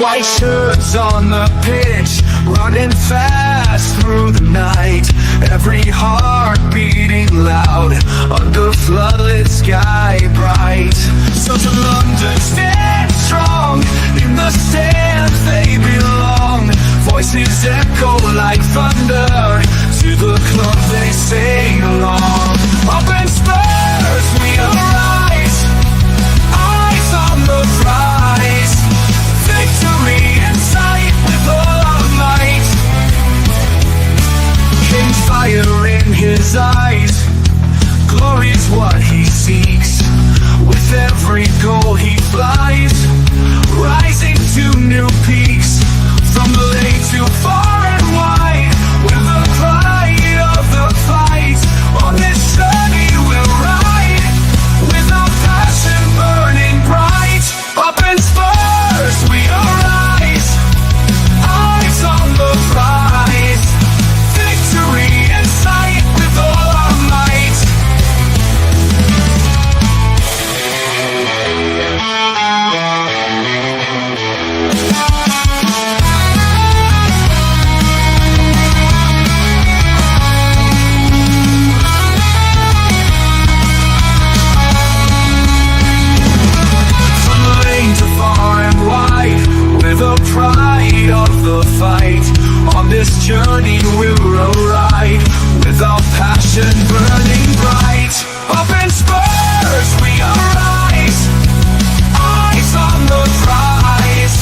White shirts on the pitch, running fast through the night. Every heart beating loud under floodlit sky bright. So to London, stand strong, in the stands they belong. Voices echo like thunder, to the club they sing along. Up in Spurs we arise, eyes on the prize. Victory in sight with all our might. King's fire in his eyes, glory's what he seeks. With every goal he flies, rising to new peaks. From the lake to far and wide, with the pride of the fight. On this journey we'll ride, with our passion burning bright. Up in Spurs we arise, eyes on the prize. Victory in sight with all our might. The pride of the fight. On this journey we'll ride, with our passion burning bright. Up in Spurs we arise, eyes on the prize.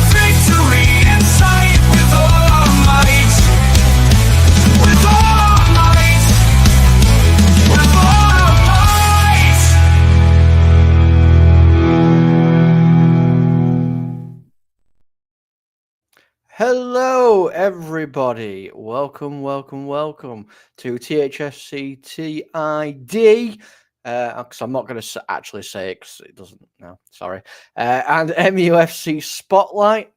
Victory in sight with all our might. With all our might. With all our might. Hello, everybody. Welcome to THFC TID. Because I'm not going to actually say it because it doesn't. No, sorry. And MUFC Spotlight.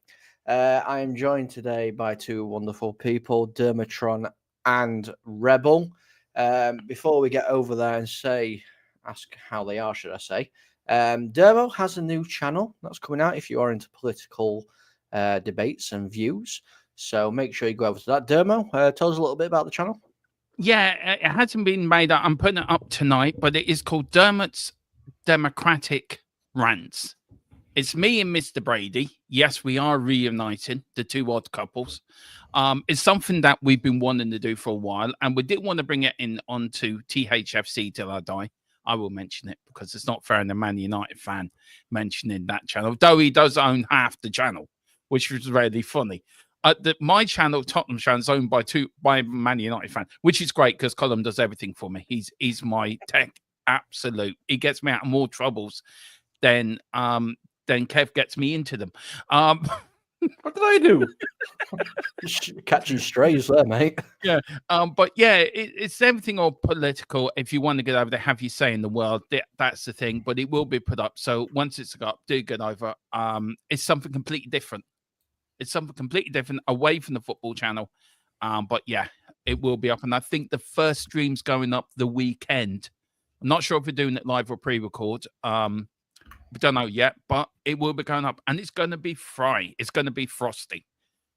I am joined today by two wonderful people, Dermatron and Rebel. Before we get over there and ask how they are, should I say? Dermo has a new channel that's coming out if you are into political debates and views, so make sure you go over to that. Dermo, tell us a little bit about the channel. Yeah, it hasn't been made up. I'm putting it up tonight, but it is called Dermot's Democratic Rants. It's me and Mr. Brady. Yes, we are reuniting the two odd couples. It's something that we've been wanting to do for a while, and we didn't want to bring it in onto THFC Till I Die. I will mention it because it's not fair in a Man United fan mentioning that channel, though he does own half the channel, which was really funny. My channel, Tottenham channel, is owned by Man United fan, which is great because Colin does everything for me. He's my tech absolute. He gets me out of more troubles than Kev gets me into them. What did I do? Catching strays there, mate. Yeah. But yeah, it's everything all political. If you want to get over there, have your say in the world. That's the thing. But it will be put up. So once it's up, do get over. It's something completely different. It's something completely different away from the football channel. But yeah, it will be up. And I think the first stream's going up the weekend. I'm not sure if we're doing it live or pre-record. We don't know yet, but it will be going up. And it's going to be fry. It's going to be frosty.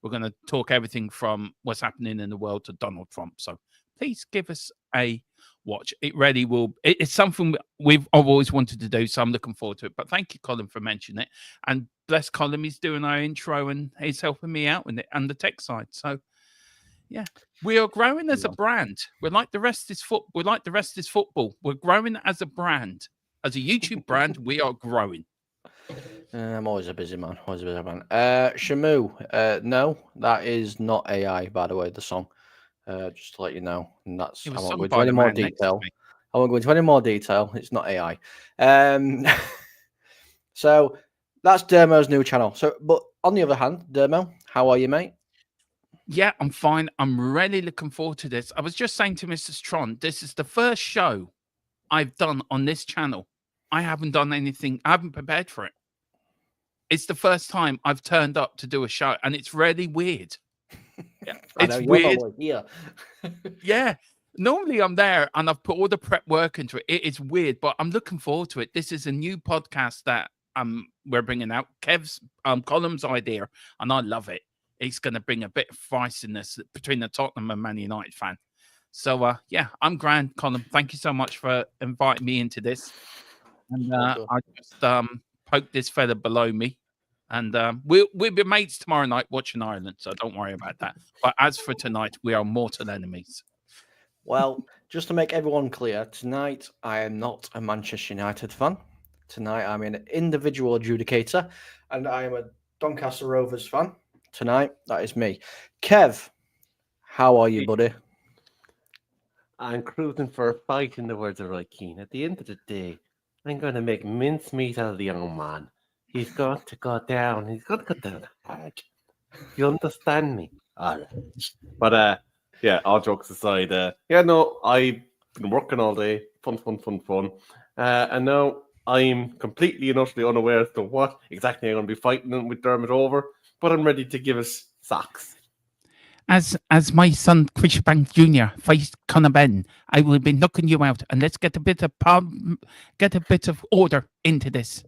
We're going to talk everything from what's happening in the world to Donald Trump. So please give us a watch. It really will. It's something I've always wanted to do, so I'm looking forward to it. But thank you, Colin, for mentioning it. And bless Colin, he's doing our intro and he's helping me out with it and the tech side. So yeah, we are growing as a brand. We're like the rest is football. We're like the rest is football. We're growing as a brand, as a YouTube brand. We are growing. I'm always a busy man. Shamu, no, that is not AI, by the way, the song. Just to let you know. And that's I won't go into any more detail. I won't go into any more detail. It's not AI. So that's Dermo's new channel. So, but on the other hand, Dermo, how are you, mate? Yeah, I'm fine. I'm really looking forward to this. I was just saying to Mrs. Tron, this is the first show I've done on this channel. I haven't done anything. I haven't prepared for it. It's the first time I've turned up to do a show, and it's really weird. Yeah, it's weird. Yeah. Yeah. Normally I'm there and I've put all the prep work into it. It is weird, but I'm looking forward to it. This is a new podcast that we're bringing out. Kev's column's idea, and I love it. It's going to bring a bit of feistiness between the Tottenham and Man United fan. So, yeah, I'm grand, Colin. Thank you so much for inviting me into this. And I just poked this fella below me. And we'll be mates tomorrow night watching Ireland, so don't worry about that. But as for tonight, we are mortal enemies. Well, just to make everyone clear, tonight I am not a Manchester United fan. Tonight I'm an individual adjudicator, and I am a Doncaster Rovers fan. Tonight, that is me. Kev, how are you, buddy? I'm cruising for a fight, in the words of Roy Keane. At the end of the day, I'm going to make mincemeat out of the young man. He's got to go down. He's got to go down hard. You understand me? All right. But yeah, all jokes aside, I've been working all day. Fun. And now I'm completely and utterly unaware as to what exactly I'm going to be fighting with Dermot over, but I'm ready to give us socks. As my son Chris Banks Jr. faced Conor Ben, I will be knocking you out, and let's get a bit of order into this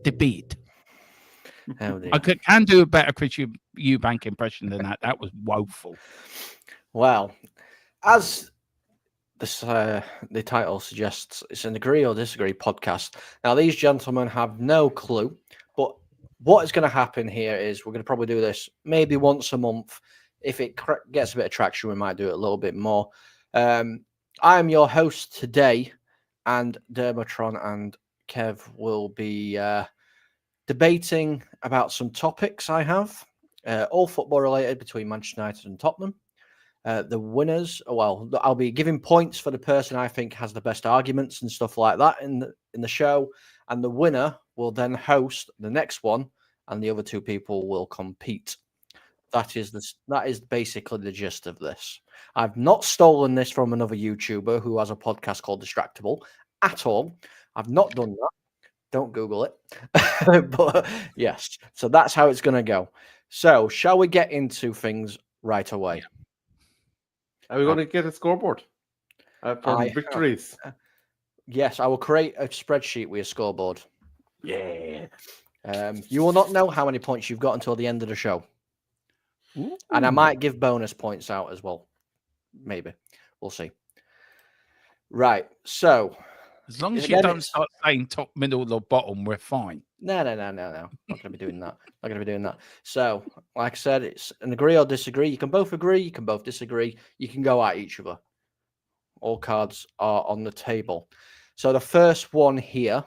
debate. I can do a better Chris Eubank impression than that. That was woeful. Well, as this the title suggests, it's an agree or disagree podcast. Now, these gentlemen have no clue, but what is going to happen here is we're going to probably do this maybe once a month. If it gets a bit of traction, we might do it a little bit more. I am your host today, and Dermotron and Kev will be debating about some topics I have, all football related between Manchester United and Tottenham. The winners, well, I'll be giving points for the person I think has the best arguments and stuff like that in the show, and the winner will then host the next one, and the other two people will compete. That is basically the gist of this. I've not stolen this from another YouTuber who has a podcast called Distractable at all. I've not done that. Don't Google it. But yes, so that's how it's going to go. So shall we get into things right away? Are we going to get a scoreboard for victories? Yes, I will create a spreadsheet with a scoreboard. Yeah. You will not know how many points you've got until the end of the show. Ooh. And I might give bonus points out as well. Maybe. We'll see. Right. So, as long as you don't start saying top, middle, or bottom, we're fine. No. Not going to be doing that. So, like I said, it's an agree or disagree. You can both agree. You can both disagree. You can go at each other. All cards are on the table. So, the first one here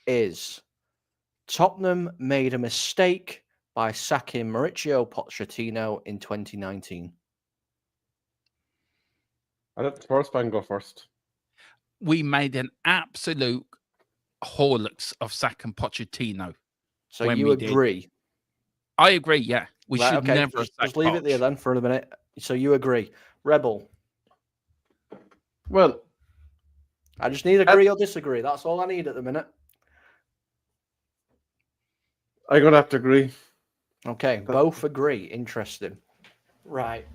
is Tottenham made a mistake by sacking Mauricio Pochettino in 2019. I let the first man go first. We made an absolute horlicks of sacking Pochettino. So you agree? I agree, yeah. We should never just leave it there then for a minute. So you agree. Rebel. Well, I just need agree or disagree. That's all I need at the minute. I'm going to have to agree. Okay, both agree. Interesting. Right.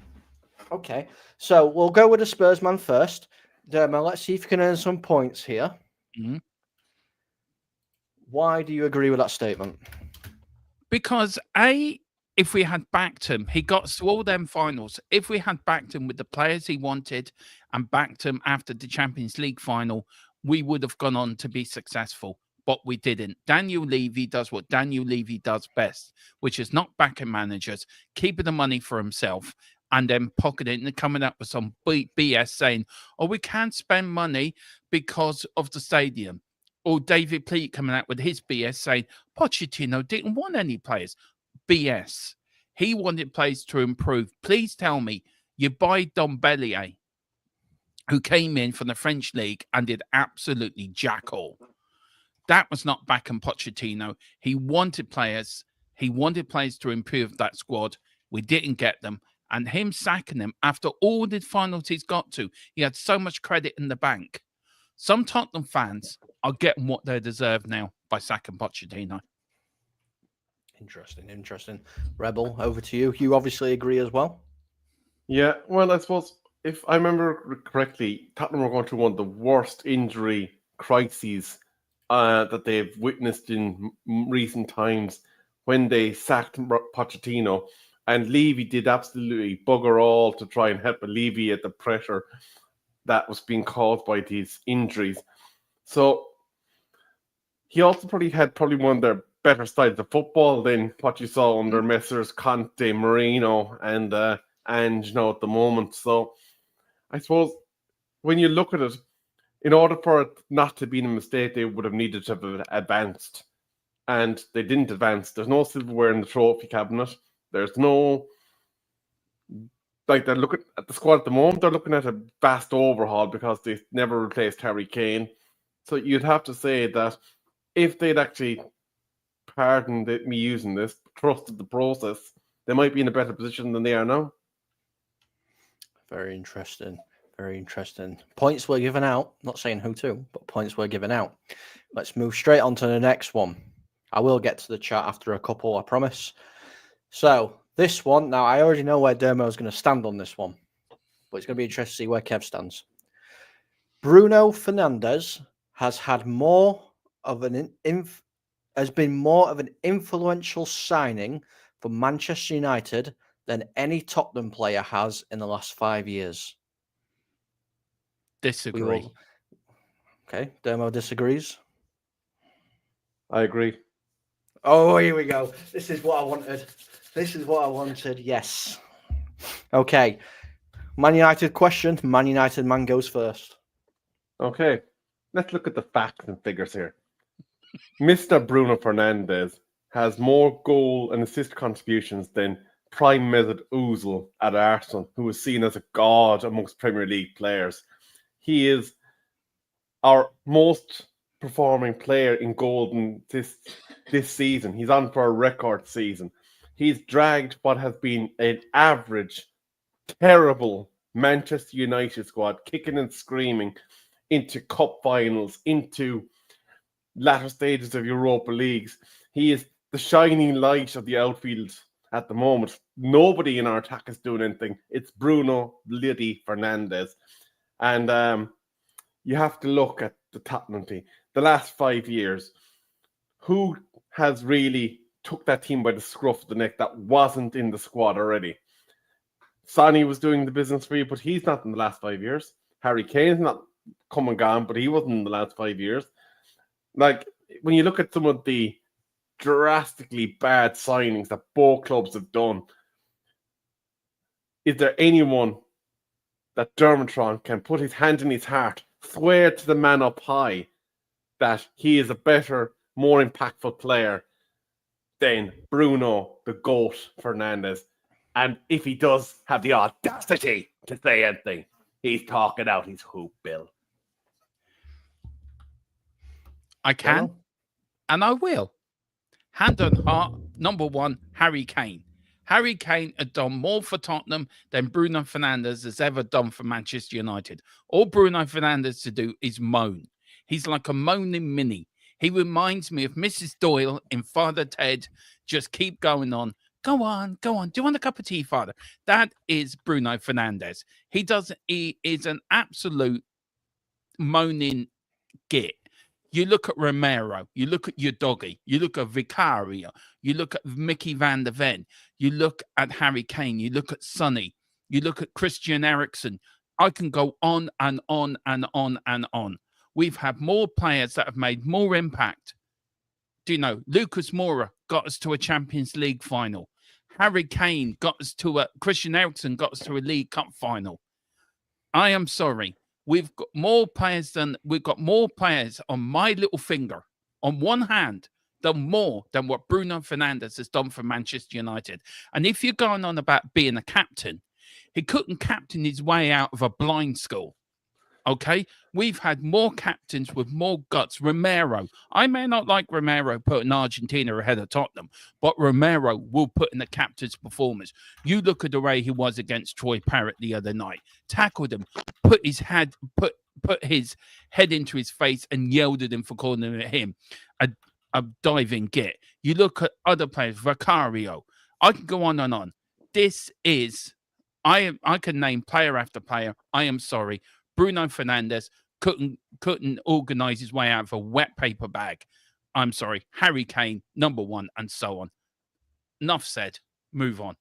Okay, so we'll go with the Spurs man first. Derma, let's see if you can earn some points here. Mm-hmm. Why do you agree with that statement? Because if we had backed him, he got to all them finals. If we had backed him with the players he wanted and backed him after the Champions League final, we would have gone on to be successful. But we didn't. Daniel Levy does what Daniel Levy does best, which is not backing managers, keeping the money for himself, and then pocketing and coming up with some BS saying, oh, we can't spend money because of the stadium. Or David Pleat coming out with his BS saying, Pochettino didn't want any players. BS. He wanted players to improve. Please tell me, you buy Dombellier, who came in from the French league and did absolutely jack all. That was not backing Pochettino. He wanted players. He wanted players to improve that squad. We didn't get them. And him sacking them after all the finals he's got to, he had so much credit in the bank. Some Tottenham fans are getting what they deserve now by sacking Pochettino. Interesting. Rebel, over to you. You obviously agree as well? Yeah, well, I suppose if I remember correctly, Tottenham were going through one of the worst injury crises that they've witnessed in recent times when they sacked Pochettino, and Levy did absolutely bugger all to try and help alleviate the pressure that was being caused by these injuries. So he also had one of their better sides of football than what you saw under Messrs. Conte, Marino, and at the moment. So I suppose when you look at it, in order for it not to be a mistake, they would have needed to have advanced. And they didn't advance. There's no silverware in the trophy cabinet. There's no... they're looking at the squad at the moment, they're looking at a vast overhaul because they never replaced Harry Kane. So you'd have to say that if they'd actually, pardon me using this, trusted the process, they might be in a better position than they are now. Very interesting. Very interesting. Points were given out. Not saying who to, but points were given out. Let's move straight on to the next one. I will get to the chat after a couple, I promise. So this one, now I already know where Dermo is going to stand on this one, but it's going to be interesting to see where Kev stands. Bruno Fernandes has had more of an influential signing for Manchester United than any Tottenham player has in the last 5 years. Disagree. Okay, Dermo disagrees. I agree. Oh, here we go. This is what I wanted. Yes. Okay. Man United question. Man United man goes first. Okay. Let's look at the facts and figures here. Mr. Bruno Fernandes has more goal and assist contributions than prime Mesut Ozil at Arsenal, who is seen as a god amongst Premier League players. He is our most performing player in goal this season. He's on for a record season. He's dragged what has been an average, terrible Manchester United squad, kicking and screaming, into cup finals, into latter stages of Europa Leagues. He is the shining light of the outfield at the moment. Nobody in our attack is doing anything. It's Bruno Liddy Fernandes. And you have to look at the Tottenham team. The last 5 years, who has really took that team by the scruff of the neck that wasn't in the squad already? Sonny was doing the business for you, but he's not in the last 5 years. Harry Kane's not come and gone, but he wasn't in the last 5 years. Like, when you look at some of the drastically bad signings that both clubs have done, is there anyone that Dermotron can put his hand in his heart, swear to the man up high that he is a better, more impactful player than Bruno, the GOAT, Fernandes? And if he does have the audacity to say anything, he's talking out his hoop, Bill. I can, and I will. Hand on heart, number one, Harry Kane. Harry Kane had done more for Tottenham than Bruno Fernandes has ever done for Manchester United. All Bruno Fernandes to do is moan. He's like a moaning Minnie. He reminds me of Mrs. Doyle in Father Ted. Just keep going on. Go on, go on. Do you want a cup of tea, Father? That is Bruno Fernandes. He is an absolute moaning git. You look at Romero, you look at your doggy, you look at Vicario, you look at Mickey van der Ven, you look at Harry Kane, you look at Sonny, you look at Christian Eriksen. I can go on and on and on and on. We've had more players that have made more impact. Do you know, Lucas Moura got us to a Champions League final. Harry Kane got us to Christian Eriksen got us to a League Cup final. I am sorry. We've got more players on my little finger, on one hand, done more than what Bruno Fernandes has done for Manchester United. And if you're going on about being a captain, he couldn't captain his way out of a blind school. Okay? We've had more captains with more guts. Romero. I may not like Romero putting Argentina ahead of Tottenham, but Romero will put in the captain's performance. You look at the way he was against Troy Parrott the other night. Tackled him, put his head into his face and yelled at him for calling him a diving git. You look at other players, Vicario. I can go on and on. This is, I can name player after player. I am sorry. Bruno Fernandes couldn't organise his way out of a wet paper bag. I'm sorry, Harry Kane, number one, and so on. Enough said. Move on.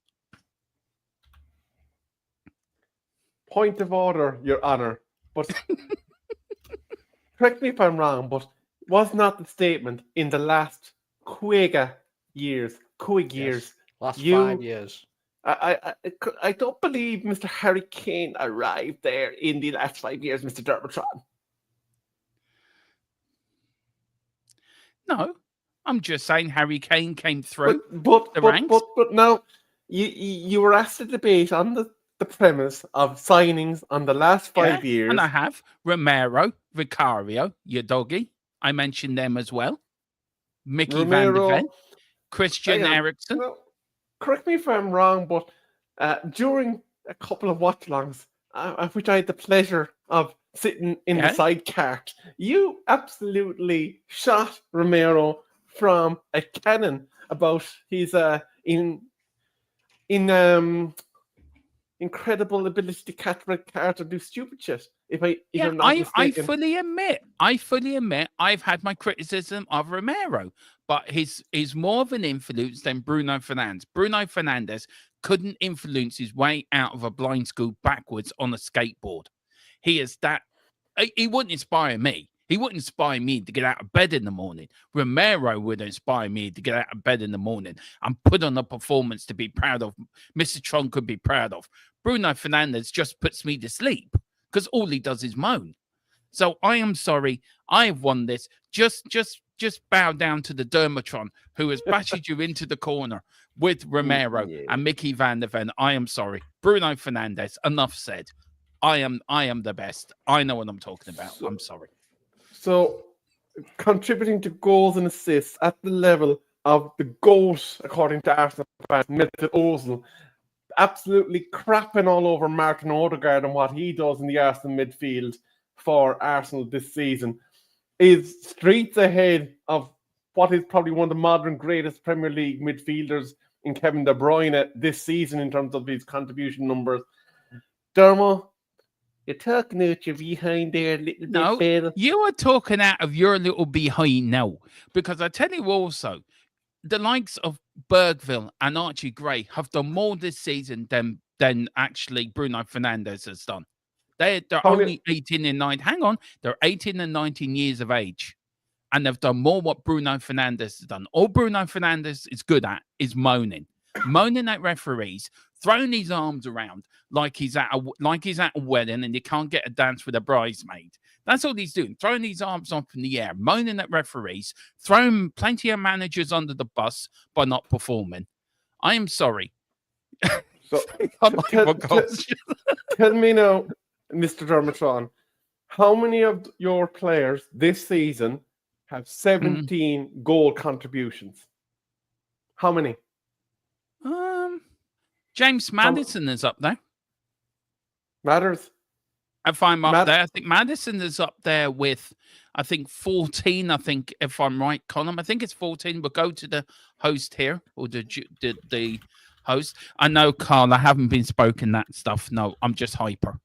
Point of order, Your Honor. But correct me if I'm wrong, but was not the statement in the last Quig years? Last You- 5 years. I don't believe Mr. Harry Kane arrived there in the last 5 years, Mr. Dermotron. No, I'm just saying Harry Kane came through. But the ranks? now you were asked to debate on the premise of signings on the last 5 Yeah, years. And I have Romero, Vicario, your doggy. I mentioned them as well. Mickey Van de Ven, Christian Hang on. Eriksen. No, correct me if I'm wrong, but during a couple of watch-alongs, which I had the pleasure of sitting in the Yeah. side cart, you absolutely shot Romero from a cannon about his incredible ability to catch red cards and do stupid shit. If I'm not I mistaken. fully admit I've had my criticism of Romero, but he's more of an influence than Bruno Fernandes. Bruno Fernandes couldn't influence his way out of a blind school backwards on a skateboard. He is that. He wouldn't inspire me. He wouldn't inspire me to get out of bed in the morning. Romero would inspire me to get out of bed in the morning and put on a performance to be proud of. Mr. Tron could be proud of. Bruno Fernandes just puts me to sleep because all he does is moan. So I am sorry. I have won this. Just bow down to the Dermatron who has battered you into the corner with Romero Yeah. and Mickey Van de Ven. I am sorry. Bruno Fernandes, enough said. I am the best. I know what I'm talking about. I'm sorry. So, contributing to goals and assists at the level of the GOAT, according to Arsenal fans, Mesut Ozil, absolutely crapping all over Martin Odegaard and what he does in the Arsenal midfield for Arsenal this season, is streets ahead of what is probably one of the modern greatest Premier League midfielders in Kevin De Bruyne this season in terms of his contribution numbers. Dermo, you're talking out your behind there a little No, bit better. you are talking out of your little behind now. Because I tell you also, the likes of Bergville and Archie Gray have done more this season than actually Bruno Fernandes has done. They're How only many- 18 and 9. Hang on. They're 18 and 19 years of age. And they've done more what Bruno Fernandes has done. All Bruno Fernandes is good at is moaning. Moaning at referees, throwing his arms around like he's at a wedding and you can't get a dance with a bridesmaid. That's all he's doing, throwing his arms up in the air, moaning at referees, throwing plenty of managers under the bus by not performing. I am sorry. So, Oh my Tell- gosh. tell me now, Mr. Dermotron, how many of your players this season have 17 goal contributions? How many? James Madison is up there. Matters? If I'm up Mad- there, I think Madison is up there with, I think 14. I think if I'm right, Colin, I think it's 14. We'll go to the host here or the host. I know, Carl, I haven't been spoken that stuff. No, I'm just hyper.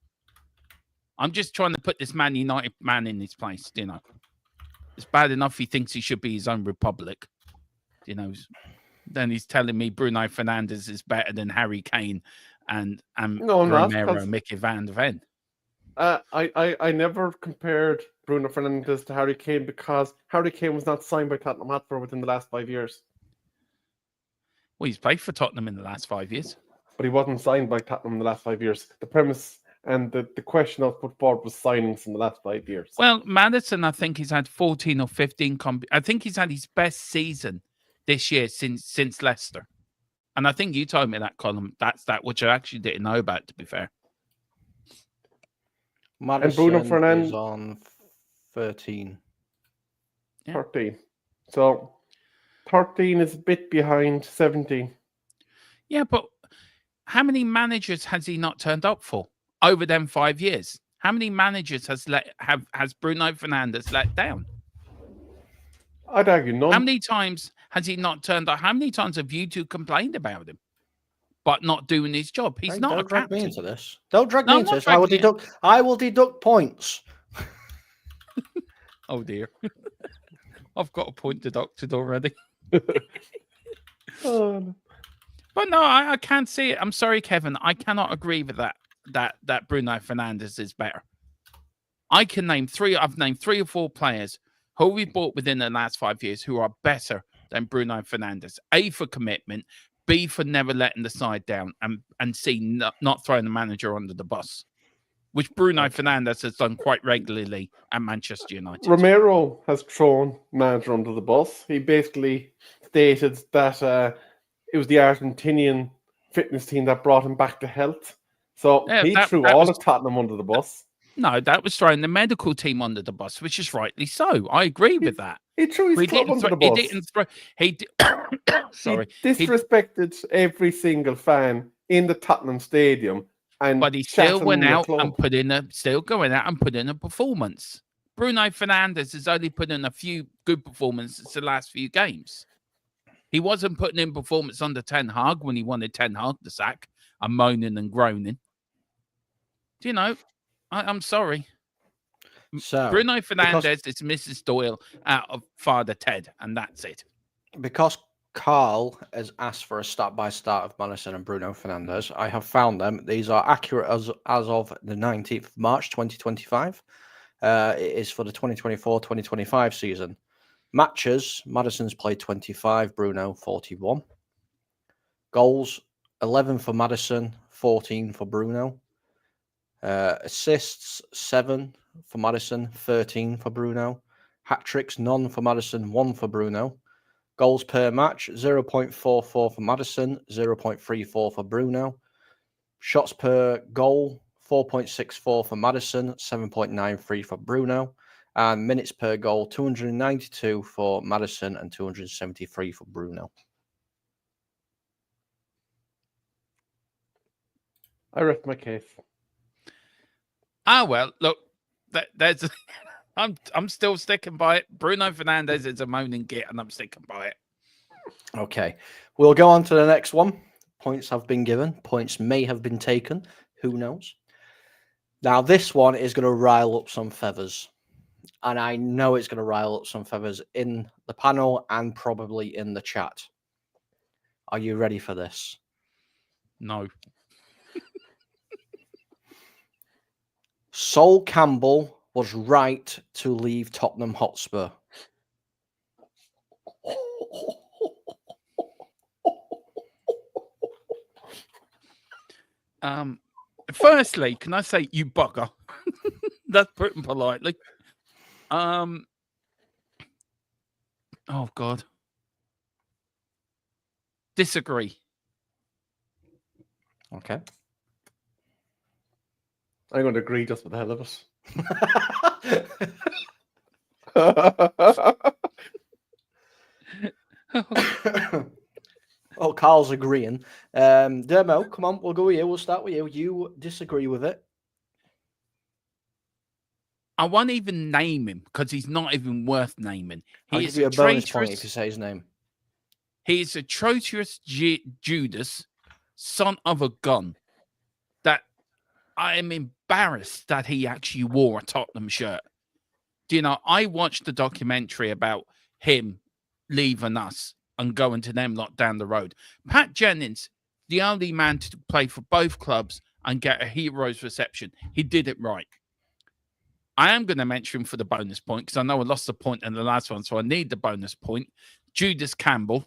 I'm just trying to put this Man United man in his place. You know, it's bad enough he thinks he should be his own republic. You know, then he's telling me Bruno Fernandes is better than Harry Kane and No, I'm not, Romero 'cause- and Mickey Van de Ven. I never compared Bruno Fernandes to Harry Kane because Harry Kane was not signed by Tottenham Hotspur within the last 5 years. Well, he's played for Tottenham in the last 5 years. But he wasn't signed by Tottenham in the last 5 years. The premise and the question I was put forward was signings in the last 5 years. Well, Madison, I think he's had 14 or 15. I think he's had his best season this year since Leicester. And I think you told me that, Colin. That's that, which I actually didn't know about, to be fair. Madison Bruno Fernandes- is on 13. Yeah. 13. So 13 is a bit behind 17. Yeah, but how many managers has he not turned up for over them 5 years? How many managers has Bruno Fernandes let down? I'd argue none. How many times has he not turned up? How many times have you two complained about him, but not doing his job? He's not a Don't drag me captain. into this. Don't drag No, me I'm into not this. I will dragging you. deduct. I will deduct points. Oh dear. I've got a point deducted already. Oh, But no, I can't see it. I'm sorry, Kevin. I cannot agree with that. That Bruno Fernandes is better. I've named 3 or 4 players who we bought within the last 5 years who are better than Bruno Fernandes. A, for commitment. B, for never letting the side down. And C, not throwing the manager under the bus, which Bruno Fernandes has done quite regularly at Manchester United. Romero has thrown manager under the bus. He basically stated that it was the Argentinian fitness team that brought him back to health. So Yeah, he threw that all was- of Tottenham under the bus. No, that was throwing the medical team under the bus, which is rightly so. I agree with that. He threw his He club didn't, under the bus. he didn't throw. He did, sorry, He disrespected every single fan in the Tottenham Stadium, and but he still shat went on the out club. and put in a performance. Bruno Fernandes has only put in a few good performances the last few games. He wasn't putting in performance under Ten Hag when he wanted Ten Hag to sack and moaning and groaning. Do you know? I'm sorry. So Bruno Fernandes is Mrs. Doyle out of Father Ted, and that's it. because Carl has asked for a start-by-start of Maddison and Bruno Fernandes, I have found them. These are accurate as of the 19th of March 2025. It is for the 2024-2025 season. Matches, Maddison's played 25, Bruno 41. Goals, 11 for Maddison, 14 for Bruno. Assists, 7 for Maddison, 13 for Bruno. Hat-tricks, none for Maddison, 1 for Bruno. Goals per match, 0.44 for Maddison, 0.34 for Bruno. Shots per goal, 4.64 for Maddison, 7.93 for Bruno. And minutes per goal, 292 for Maddison and 273 for Bruno. I rest my case. Ah, well, look, there's. I'm still sticking by it. Bruno Fernandes is a moaning git, and I'm sticking by it. Okay, we'll go on to the next one. Points have been given. Points may have been taken. Who knows? Now, this one is going to rile up some feathers. And I know it's going to rile up some feathers in the panel and probably in the chat. Are you ready for this? No. Sol Campbell was right to leave Tottenham Hotspur. Firstly, can I say you bugger? That's putting politely. Oh God. Disagree. Okay. I'm going to agree just for the hell of it. Oh, Carl's agreeing. Dermo, come on, we'll go with you. We'll start with you. You disagree with it. I won't even name him because he's not even worth naming. I'll He give is you a bonus point traitorous. if you say his name. He is a traitorous Judas, son of a gun. That I am embarrassed that he actually wore a Tottenham shirt. Do you know, I watched the documentary about him leaving us and going to them lot down the road. Pat Jennings, the only man to play for both clubs and get a hero's reception. He did it right. I am going to mention him for the bonus point because I know I lost the point in the last one, so I need the bonus point. Judas Campbell.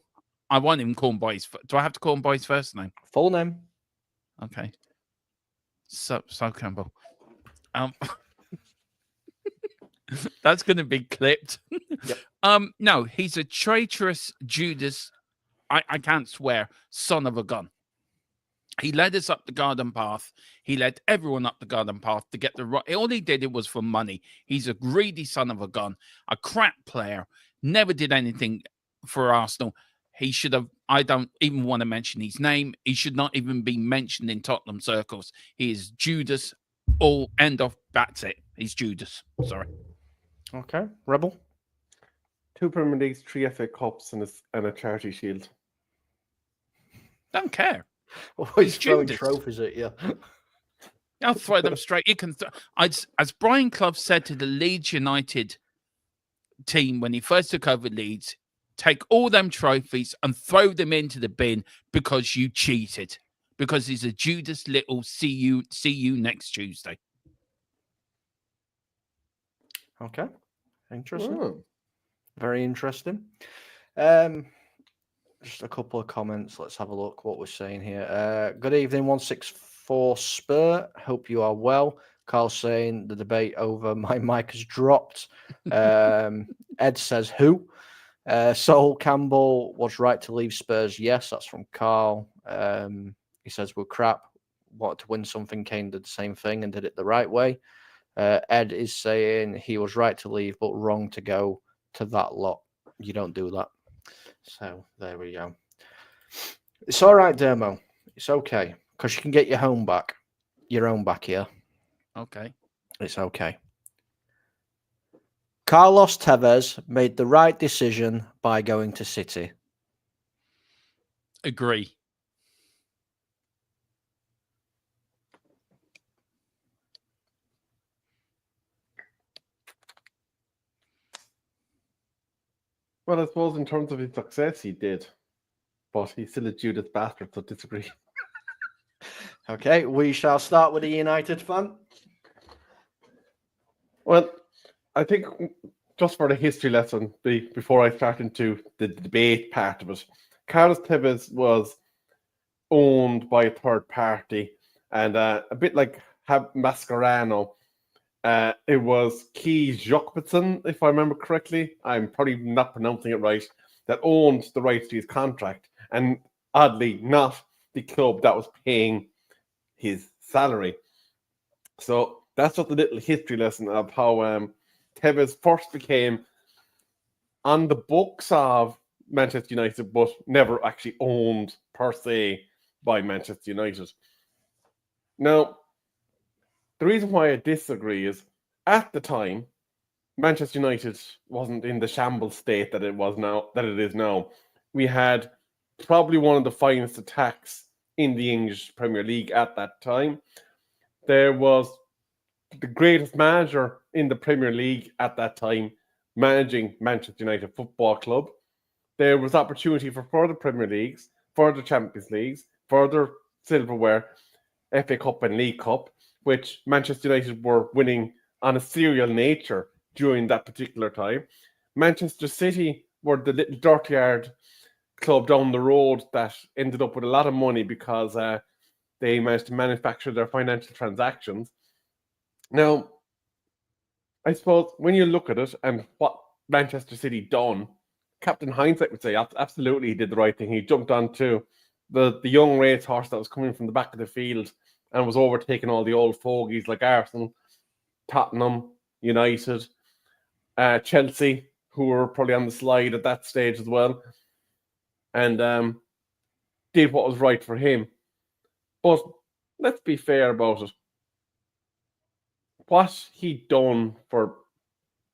I want him called by his. Do I have to call him by his first name? Full name. Okay. So Campbell. That's going to be clipped. Yep. No, he's a traitorous Judas. I can't swear. Son of a gun. He led us up the garden path. He led everyone up the garden path to get the right. All he did, it was for money. He's a greedy son of a gun, a crap player, never did anything for Arsenal. He should have, I don't even want to mention his name. He should not even be mentioned in Tottenham circles. He is Judas. All end of, that's it. He's Judas. Sorry. Okay. Rebel. 2 Premier Leagues, 3 FA Cups, and a charity shield. Don't care. Always throwing Judas. trophies at you. I'll throw them straight. You can. As Brian Clough said to the Leeds United team when he first took over Leeds, take all them trophies and throw them into the bin because you cheated. Because he's a Judas Little. See you next Tuesday. Okay. Interesting. Oh. Very interesting. Just a couple of comments. Let's have a look what we're saying here. Good evening, 164 Spur. Hope you are well. Carl saying the debate over my mic has dropped. Ed says who? Sol Campbell was right to leave Spurs. Yes, that's from Carl. He says we're crap. Wanted to win something. Kane did the same thing and did it the right way. Ed is saying he was right to leave, but wrong to go to that lot. You don't do that. So there we go. It's all right, Dermo. It's okay because you can get your home back, your own back here. Okay. It's okay. Carlos Tevez made the right decision by going to City. Agree. Well, I suppose in terms of his success, he did. But he's still a Judas bastard, so disagree. Okay, we shall start with a United fan. Well, I think just for the history lesson, before I start into the debate part of it, Carlos Tevez was owned by a third party, and a bit like Mascherano, it was Kees Jokbitsen, if I remember correctly. I'm probably not pronouncing it right. That owned the rights to his contract, and oddly, not the club that was paying his salary. So that's just a little history lesson of how Tevez first became on the books of Manchester United, but never actually owned per se by Manchester United. Now, the reason why I disagree is at the time, Manchester United wasn't in the shambles state that it is now. We had probably one of the finest attacks in the English Premier League at that time. There was the greatest manager in the Premier League at that time managing Manchester United Football Club. There was opportunity for further Premier Leagues, further Champions Leagues, further silverware, FA Cup and League Cup, which Manchester United were winning on a serial nature during that particular time. Manchester City were the little dirty yard club down the road that ended up with a lot of money because they managed to manufacture their financial transactions. Now, I suppose when you look at it and what Manchester City done, Captain Hindsight would say absolutely he did the right thing. He jumped onto the young racehorse that was coming from the back of the field and was overtaking all the old fogies like Arsenal, Tottenham, United, Chelsea, who were probably on the slide at that stage as well, and did what was right for him. But let's be fair about it. What he done for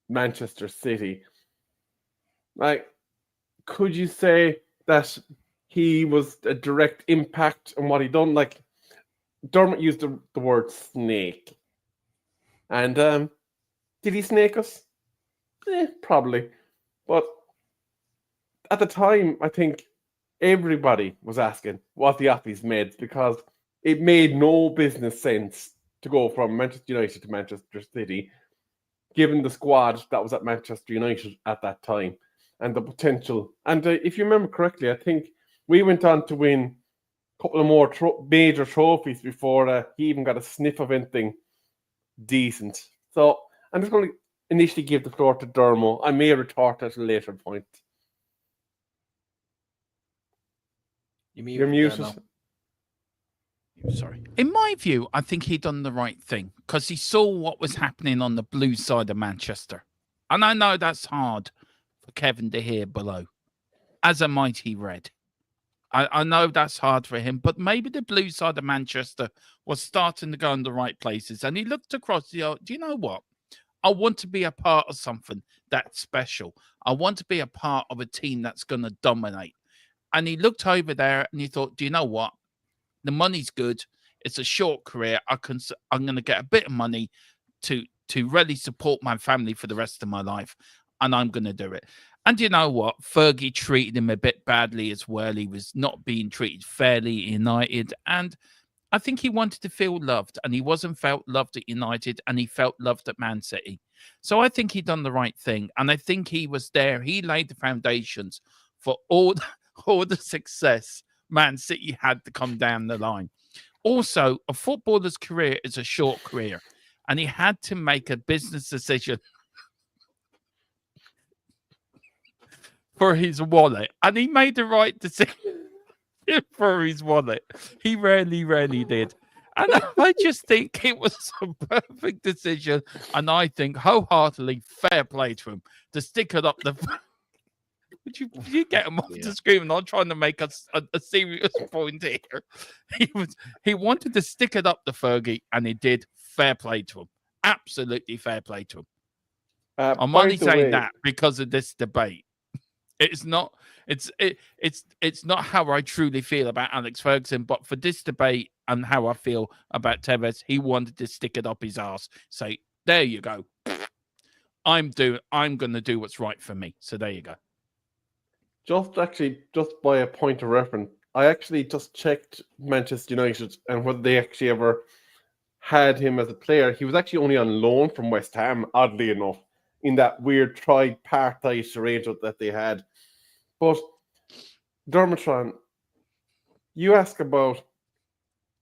Manchester City, like, could you say that he was a direct impact on what he done? Like, Dermot used the word snake. And did he snake us? Probably. But at the time, I think everybody was asking what the Offies made, because it made no business sense to go from Manchester United to Manchester City, given the squad that was at Manchester United at that time and the potential. And if you remember correctly, I think we went on to win a couple of more major trophies before he even got a sniff of anything decent. So I'm just going to initially give the floor to Dermo. I may retort at a later point. You're muted. Sorry. In my view, I think he done the right thing because he saw what was happening on the blue side of Manchester. And I know that's hard for Kevin to hear below. As a mighty red. I know that's hard for him, but maybe the blue side of Manchester was starting to go in the right places. And he looked across do you know what? I want to be a part of something that's special. I want to be a part of a team that's going to dominate. And he looked over there and he thought, do you know what? The money's good. It's a short career. I'm going to get a bit of money to really support my family for the rest of my life. and I'm going to do it. And you know what? Fergie treated him a bit badly as well. He was not being treated fairly at United. And I think he wanted to feel loved, and he wasn't felt loved at United, and he felt loved at Man City. So I think he done the right thing. And I think he was there. He laid the foundations for all the success Man City had to come down the line. Also, a footballer's career is a short career, and he had to make a business decision for his wallet, and he made the right decision for his wallet. He rarely did. And I just think it was a perfect decision, and I think wholeheartedly fair play to him to stick it up the... Would you get him off the screen? I'm not trying to make a serious point here. He wanted to stick it up the Fergie, and he did. Fair play to him. Absolutely fair play to him. I'm only saying that because of this debate. It's not how I truly feel about Alex Ferguson, but for this debate and how I feel about Tevez, he wanted to stick it up his ass. Say, there you go. I'm going to do what's right for me. So there you go. Just by a point of reference, I actually just checked Manchester United and whether they actually ever had him as a player. He was actually only on loan from West Ham, oddly enough, in that weird tripartite arrangement that they had. But Dermotron, you ask about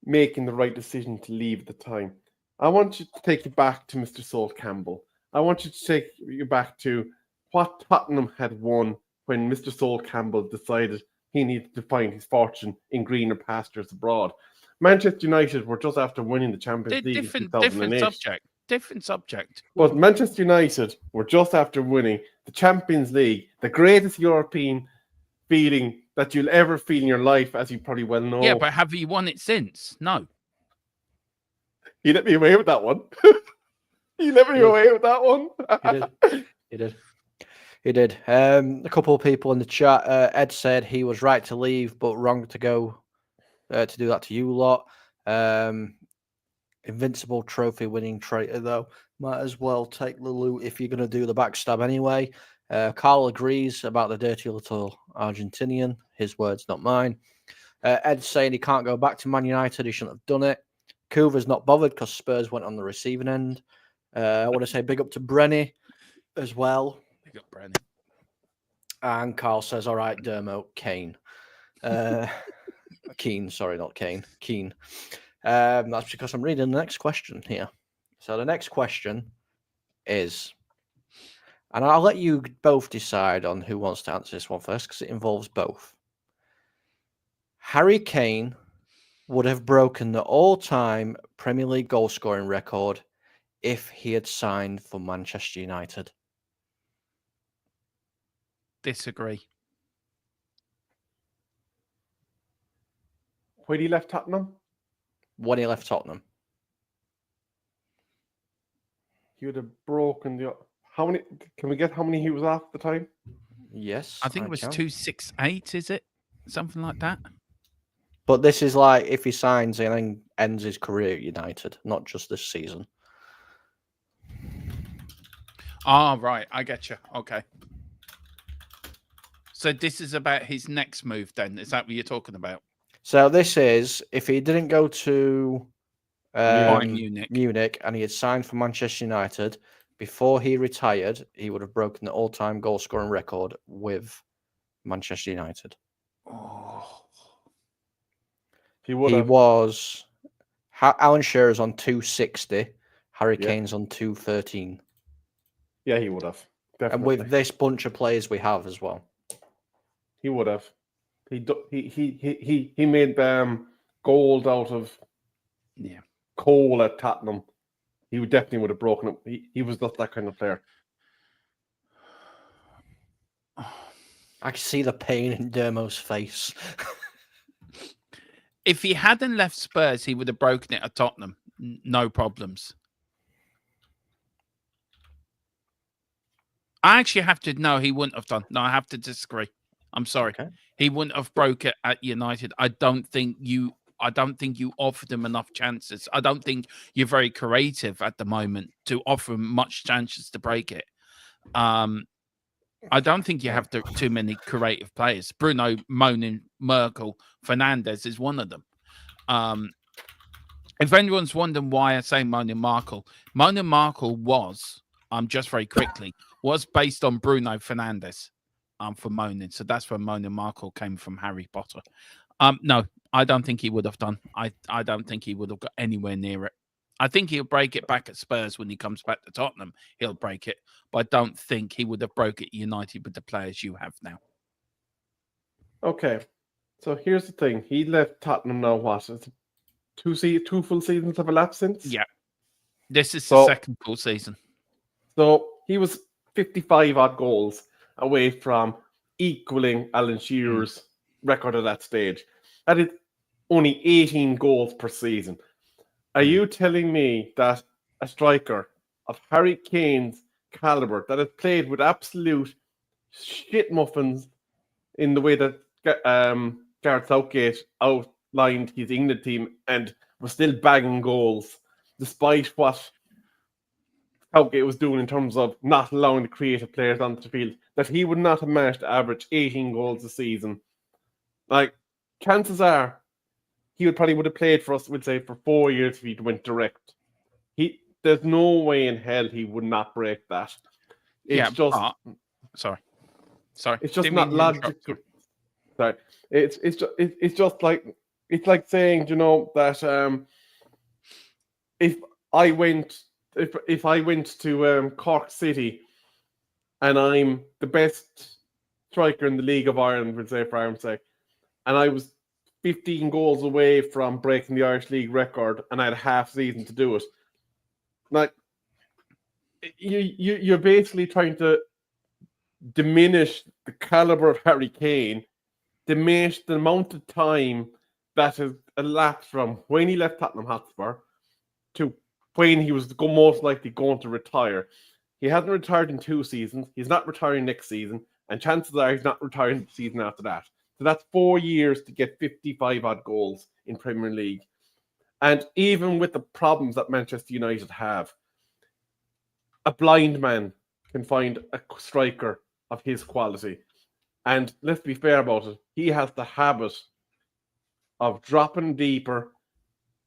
making the right decision to leave at the time. I want you to take you back to Mr. Sol Campbell. I want you to take you back to what Tottenham had won when Mr. Sol Campbell decided he needed to find his fortune in greener pastures abroad. Manchester United were just after winning the Champions League in 2008. Different subject. But Manchester United were just after winning the Champions League, the greatest European feeling that you'll ever feel in your life, as you probably well know. Yeah, but have you won it since? No. You let me away with that one. You let me away with that one. He did. A couple of people in the chat. Ed said he was right to leave, but wrong to go to do that to you lot. Invincible trophy winning traitor, though. Might as well take the loot if you're going to do the backstab anyway. Carl agrees about the dirty little Argentinian. His words, not mine. Ed's saying he can't go back to Man United. He shouldn't have done it. Kuva's not bothered because Spurs went on the receiving end. I want to say big up to Brenny as well. Big up Brenny. And Carl says, all right, Dermo, Kane. Keane, sorry, not Kane. Keane. That's because I'm reading the next question here. So the next question is, and I'll let you both decide on who wants to answer this one first because it involves both. Harry Kane would have broken the all-time Premier League goal-scoring record if he had signed for Manchester United. Disagree. When he left Tottenham? When he left Tottenham. He would have broken the... How many? Can we get how many he was off at the time? Yes. I think it was 268, is it? Something like that. But this is like if he signs and then ends his career at United, not just this season. Right. I get you. Okay. So this is about his next move then. Is that what you're talking about? So this is if he didn't go to Munich and he had signed for Manchester United before he retired, he would have broken the all-time goal-scoring record with Manchester United. Oh. He would He have. was... Alan Shearer's on 260. Harry Yeah. Kane's on 213. Yeah, he would have. Definitely. And with this bunch of players we have as well. He would have. He made gold out of coal at Tottenham. He definitely would have broken it. He was not that kind of player. I can see the pain in Dermo's face. If he hadn't left Spurs, he would have broken it at Tottenham. No problems. I actually have to... No, he wouldn't have done. No, I have to disagree. I'm sorry. Okay. He wouldn't have broke it at United. I don't think you offered him enough chances. I don't think you're very creative at the moment to offer him much chances to break it. I don't think you have too many creative players. Bruno, Moaning, Merkel, Fernandez is one of them. If anyone's wondering why I say Moaning Markle was, just very quickly, was based on Bruno Fernandez for Moaning. So that's where Moaning Markle came from, Harry Potter. No, I don't think he would have done. I don't think he would have got anywhere near it. I think he'll break it back at Spurs when he comes back to Tottenham. He'll break it. But I don't think he would have broke it United with the players you have now. Okay. So here's the thing. He left Tottenham now, what? It's two full seasons have elapsed since? Yeah. This is the second full season. So he was 55 odd goals away from equaling Alan Shearer's record at that stage. That is only 18 goals per season. Are you telling me that a striker of Harry Kane's caliber that has played with absolute shit muffins in the way that Gareth Southgate outlined his England team and was still bagging goals despite what Southgate was doing in terms of not allowing the creative players onto the field, that he would not have managed to average 18 goals a season? Like, chances are he would have played for us, we'd say, for 4 years if he went direct. There's no way in hell he would not break that. Sorry. It's just not logical. Sorry. It's just like, it's like saying, that if I went to Cork City and I'm the best striker in the League of Ireland, we'll say, for argument's sake, and I was 15 goals away from breaking the Irish League record, and I had a half season to do it. Like, you're basically trying to diminish the caliber of Harry Kane, diminish the amount of time that has elapsed from when he left Tottenham Hotspur to when he was most likely going to retire. He hasn't retired in 2 seasons. He's not retiring next season, and chances are he's not retiring the season after that. So that's 4 years to get 55 odd goals in Premier League. And even with the problems that Manchester United have, a blind man can find a striker of his quality. And let's be fair about it, he has the habit of dropping deeper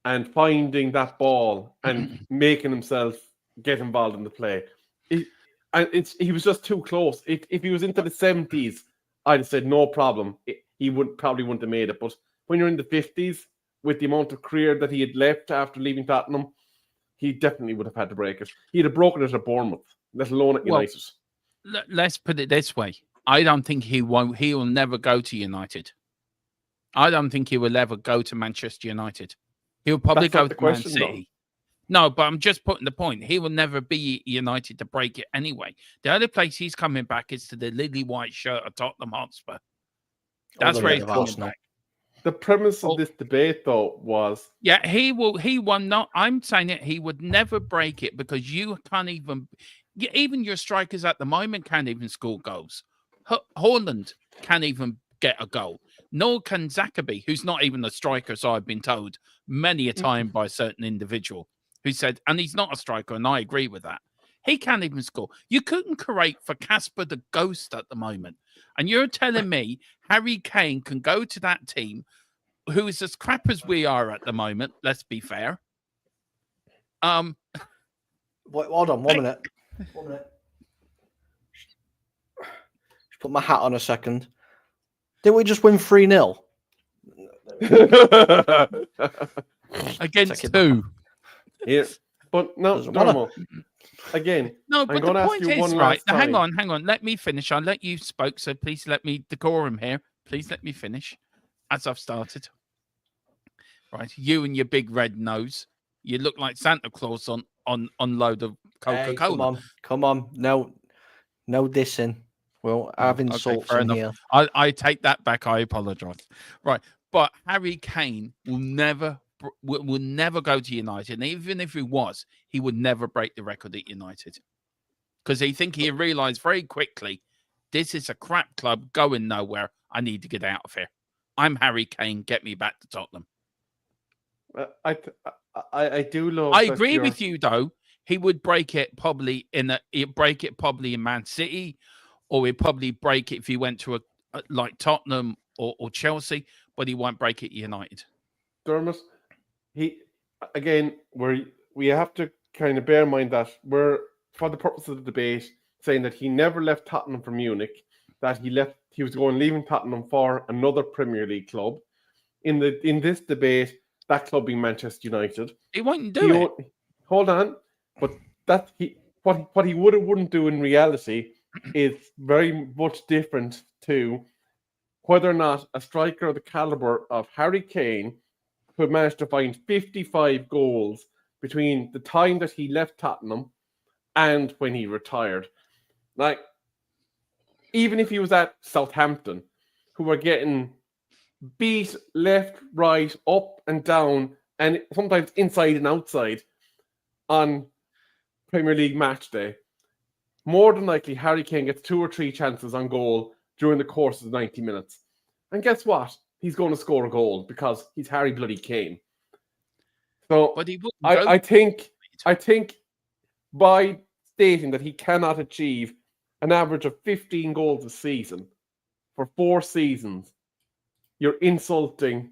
and finding that ball and making himself get involved in the play. He was just too close. If he was into the 70s, I'd have said no problem. He probably wouldn't have made it. But when you're in the 50s, with the amount of career that he had left after leaving Tottenham, he definitely would have had to break it. He'd have broken it at Bournemouth, let alone at United. Let's put it this way. I don't think he will never go to United. I don't think he will ever go to Manchester United. He'll probably go to Man City. No, but I'm just putting the point. He will never be United to break it anyway. The other place he's coming back is to the lily white shirt of Tottenham Hotspur. That's where he's coming back. The premise of this debate, though, was... Yeah, he won. Not. I'm saying it. He would never break it because you can't even your strikers at the moment can't even score goals. Haaland can't even get a goal. Nor can Zachary, who's not even a striker, so I've been told many a time by a certain individual who said, and he's not a striker, and I agree with that. He can't even score. You couldn't create for Casper the Ghost at the moment. And you're telling me Harry Kane can go to that team who is as crap as we are at the moment, let's be fair. Wait, hold on, 1 minute. 1 minute. Just put my hat on a second. Didn't we just win 3-0? Against who? Yeah. But no. Again, no, but the point is, right, hang on. Let me finish. I'll let you spoke, so please let me decorum here. Please let me finish as I've started. Right, you and your big red nose. You look like Santa Claus on load of Coca-Cola. Hey, come on. No dissing. Well, I have insults in here. I take that back. I apologize. Right, but Harry Kane will never go to United. And even if he was, he would never break the record at United. Because he realised very quickly, this is a crap club going nowhere. I need to get out of here. I'm Harry Kane. Get me back to Tottenham. I do love. I agree with you, though. He would break it probably in Man City or he'd probably break it if he went to a like Tottenham or Chelsea, but he won't break it United. Dermot, we have to kind of bear in mind that we're, for the purpose of the debate, saying that he never left Tottenham for Munich, that he was leaving Tottenham for another Premier League club. In this debate, that club being Manchester United. He won't do it. Hold on, but what he wouldn't do in reality is very much different to whether or not a striker of the caliber of Harry Kane could manage to find 55 goals between the time that he left Tottenham and when he retired. Like, even if he was at Southampton, who were getting beat left, right, up and down, and sometimes inside and outside on Premier League match day, more than likely Harry Kane gets 2 or 3 chances on goal during the course of the 90 minutes. And guess what? He's going to score a goal because he's Harry bloody Kane. So But he wouldn't I think by stating that he cannot achieve an average of 15 goals a season for 4 seasons, you're insulting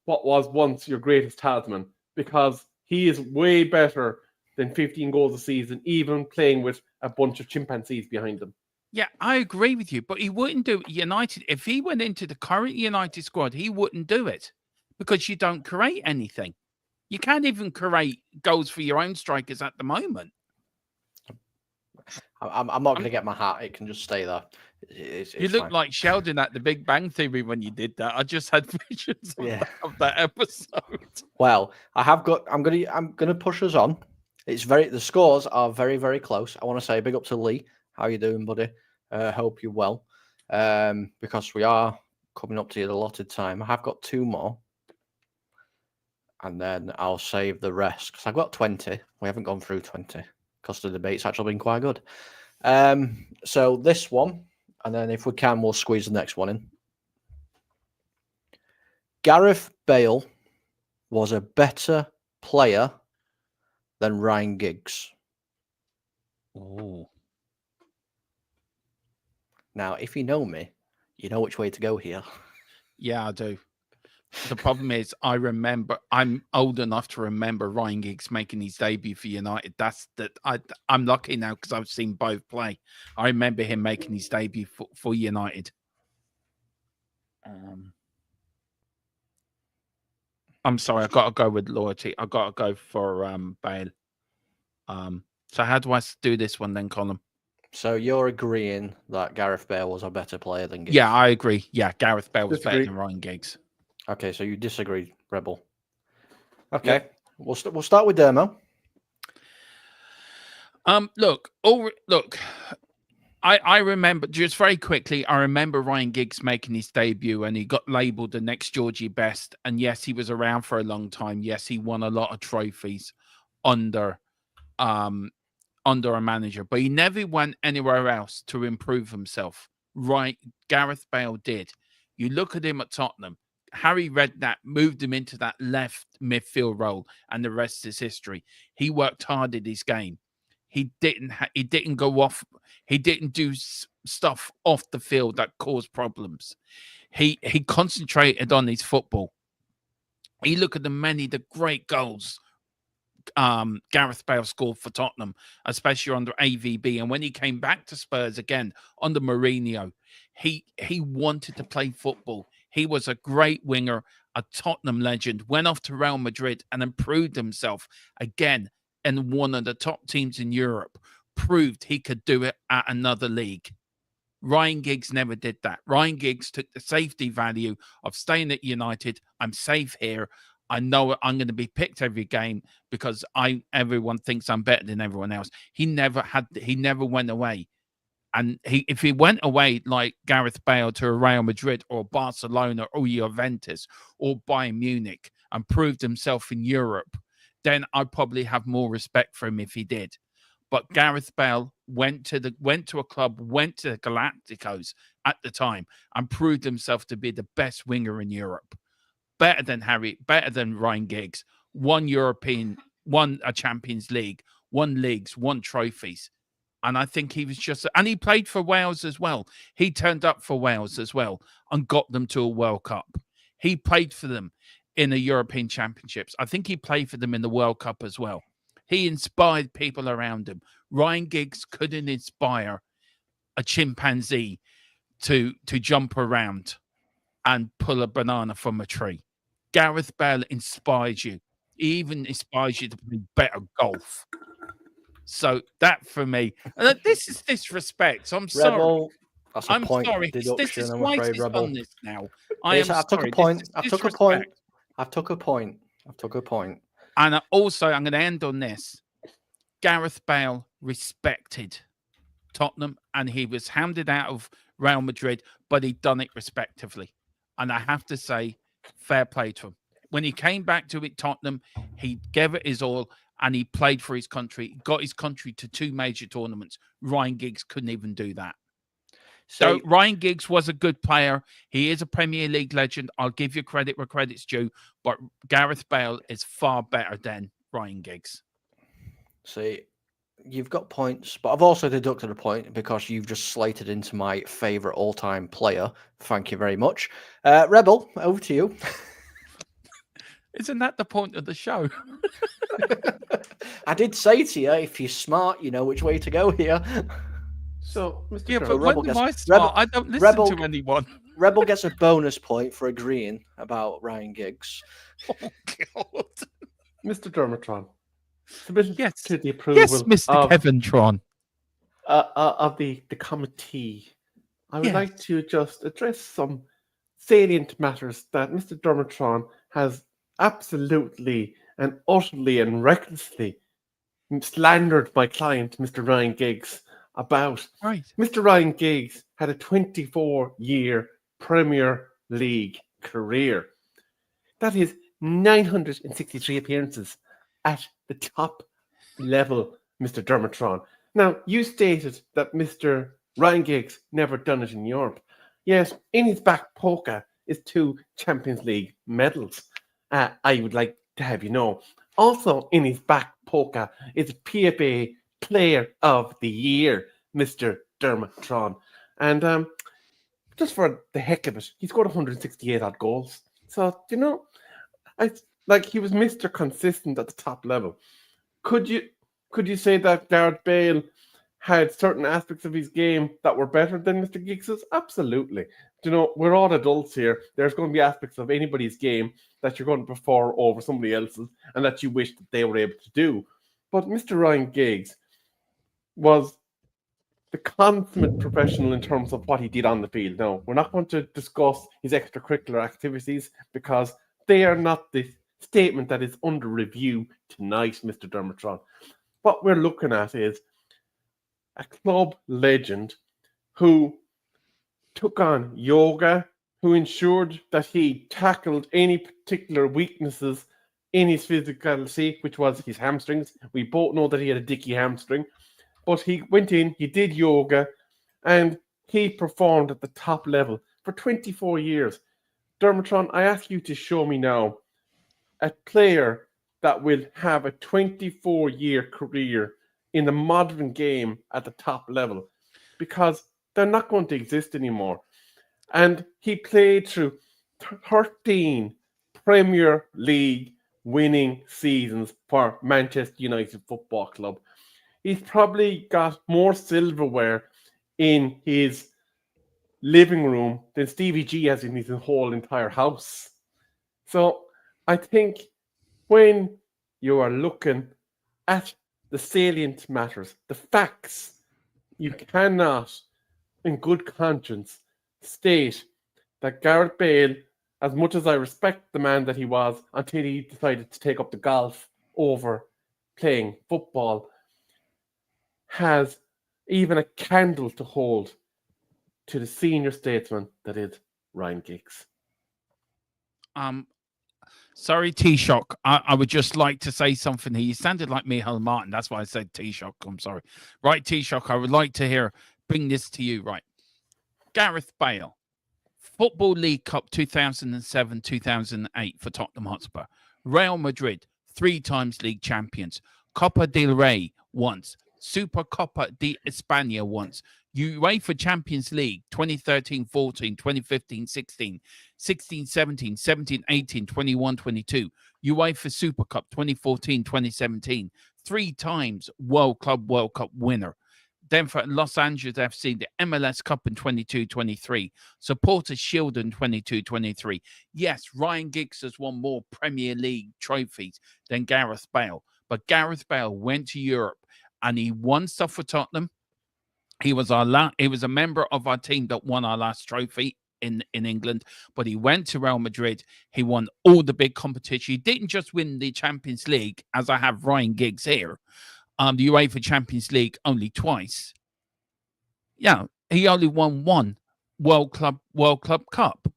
what was once your greatest talisman, because he is way better than 15 goals a season, even playing with a bunch of chimpanzees behind him. Yeah, I agree with you, but he wouldn't do it United. If he went into the current United squad, he wouldn't do it because you don't create anything. You can't even create goals for your own strikers at the moment. I'm not going to get my hat. It can just stay there. It's You look fine. like Sheldon at the Big Bang Theory when you did that. I just had visions of that episode. Well, I'm gonna push us on. The scores are very, very close. I want to say big up to Lee. How you doing, buddy? Hope you're well. Because we are coming up to the allotted time. I have got 2 more. And then I'll save the rest because I've got 20. We haven't gone through 20 because the debate's actually been quite good. So this one, and then if we can, we'll squeeze the next one in. Gareth Bale was a better player than Ryan Giggs. Oh, Now, if you know me, you know which way to go here. yeah, I do. The problem is, I'm old enough to remember Ryan Giggs making his debut for United. I'm lucky now because I've seen both play. I remember him making his debut for United. I'm sorry, I got to go with loyalty. I got to go for Bale. So how do I do this one then, Colin? So you're agreeing that Gareth Bale was a better player than Giggs? Yeah, I agree. Yeah, Gareth Bale was better Disagree. than Ryan Giggs. Okay, so you disagree, Rebel. Okay, we'll start with Dermo. Look. I remember, just very quickly, I remember Ryan Giggs making his debut and he got labelled the next Georgie Best. And yes, he was around for a long time. Yes, he won a lot of trophies under a manager, but he never went anywhere else to improve himself. Right, Gareth Bale did. You look at him at Tottenham. Harry Redknapp moved him into that left midfield role, and the rest is history. He worked hard at his game. He didn't go off. He didn't do stuff off the field that caused problems. He concentrated on his football. You look at the great goals Gareth Bale scored for Tottenham, especially under AVB. And when he came back to Spurs again under Mourinho, he wanted to play football. He was a great winger, a Tottenham legend, went off to Real Madrid and improved himself again in one of the top teams in Europe, proved he could do it at another league. Ryan Giggs never did that. Ryan Giggs took the safety value of staying at United. I'm safe here. I know I'm going to be picked every game because everyone thinks I'm better than everyone else. He never went away. And if he went away like Gareth Bale to a Real Madrid or Barcelona or Juventus or Bayern Munich and proved himself in Europe, then I'd probably have more respect for him if he did. But Gareth Bale went to the Galacticos at the time and proved himself to be the best winger in Europe. Better than Ryan Giggs. Won a Champions League, won leagues, won trophies. And I think he was just, and he played for Wales as well. He turned up for Wales as well and got them to a World Cup. He played for them in the European Championships. I think he played for them in the World Cup as well. He inspired people around him. Ryan Giggs couldn't inspire a chimpanzee to jump around and pull a banana from a tree. Gareth Bale inspires you. He even inspires you to play better golf. So that for me, and this is disrespect. I'm sorry. Rebel, that's a I'm point sorry. This deduction, is I'm why afraid, he's Rebel. done this now. I am I took sorry. a point. This is I took a point. disrespect. I took a point. I took a point. And also, I'm going to end on this. Gareth Bale respected Tottenham, and he was handed out of Real Madrid, but he'd done it respectively. And I have to say, fair play to him. When he came back to it, Tottenham, he gave it his all, and he played for his country, got his country to 2 major tournaments. Ryan Giggs couldn't even do that. So Ryan Giggs was a good player. He is a Premier League legend. I'll give you credit where credit's due, but Gareth Bale is far better than Ryan Giggs. See, you've got points, but I've also deducted a point because you've just slated into my favourite all-time player. Thank you very much. Rebel, over to you. Isn't that the point of the show? I did say to you, if you're smart, you know which way to go here. So, Mr. Yeah, Trump, but Rebel when gets- am I smart? Rebel- I don't listen Rebel- to anyone. Rebel gets a bonus point for agreeing about Ryan Giggs. Oh, God. Mr. Dermotron, submitted Yes. to the approval Yes, Mr. Kevin Tron. of the committee, I would Yes. like to just address some salient matters that Mr. Dermotron has absolutely and utterly and recklessly slandered my client, Mr. Ryan Giggs, about. Right. Mr. Ryan Giggs had a 24-year Premier League career. That is 963 appearances at the top level, Mr. Dermotron. Now, you stated that Mr. Ryan Giggs never done it in Europe. Yet, in his back pocket is 2 Champions League medals. I would like to have you know. Also, in his back pocket is PFA Player of the Year, Mr. Dermotron. And just for the heck of it, he scored 168 odd goals. So, you know, he was Mr. Consistent at the top level. Could you say that Gareth Bale had certain aspects of his game that were better than Mr. Giggs's? Absolutely. You know, we're all adults here. There's going to be aspects of anybody's game that you're going to prefer over somebody else's and that you wish that they were able to do. But Mr. Ryan Giggs was the consummate professional in terms of what he did on the field. Now, we're not going to discuss his extracurricular activities because they are not the statement that is under review tonight, Mr. Dermotron. What we're looking at is a club legend who took on yoga, who ensured that he tackled any particular weaknesses in his physicality, which was his hamstrings. We both know that he had a dicky hamstring, but he went in, he did yoga, and he performed at the top level for 24 years. Dermotron, I ask you to show me now a player that will have a 24-year career in the modern game at the top level, because they're not going to exist anymore. And he played through 13 Premier League winning seasons for Manchester United Football Club. He's probably got more silverware in his living room than Stevie G has in his whole entire house. So I think when you are looking at the salient matters, the facts, you cannot, in good conscience, state that Gareth Bale, as much as I respect the man that he was until he decided to take up the golf over playing football, has even a candle to hold to the senior statesman that is Ryan Giggs. Sorry, T-Shock. I would just like to say something here. You sounded like Michael Martin. That's why I said T-Shock. I'm sorry. Right, T-Shock, I would like to bring this to you. Right. Gareth Bale, Football League Cup 2007-2008 for Tottenham Hotspur. Real Madrid, 3 times league champions. Copa del Rey once. Supercopa de España once, UEFA Champions League 2013-14, 2015-16, 16-17, 17-18, 21-22, UEFA Super Cup 2014-2017, 3 times World Cup winner. Then for Los Angeles FC, the MLS Cup in 22-23, Supporters Shield in 22-23. Yes, Ryan Giggs has won more Premier League trophies than Gareth Bale, but Gareth Bale went to Europe and he won stuff for Tottenham. He was a member of our team that won our last trophy in England, but he went to Real Madrid. He won all the big competition. He didn't just win the Champions League, as I have Ryan Giggs here. The UEFA Champions League only twice. Yeah, he only won one World Club Cup.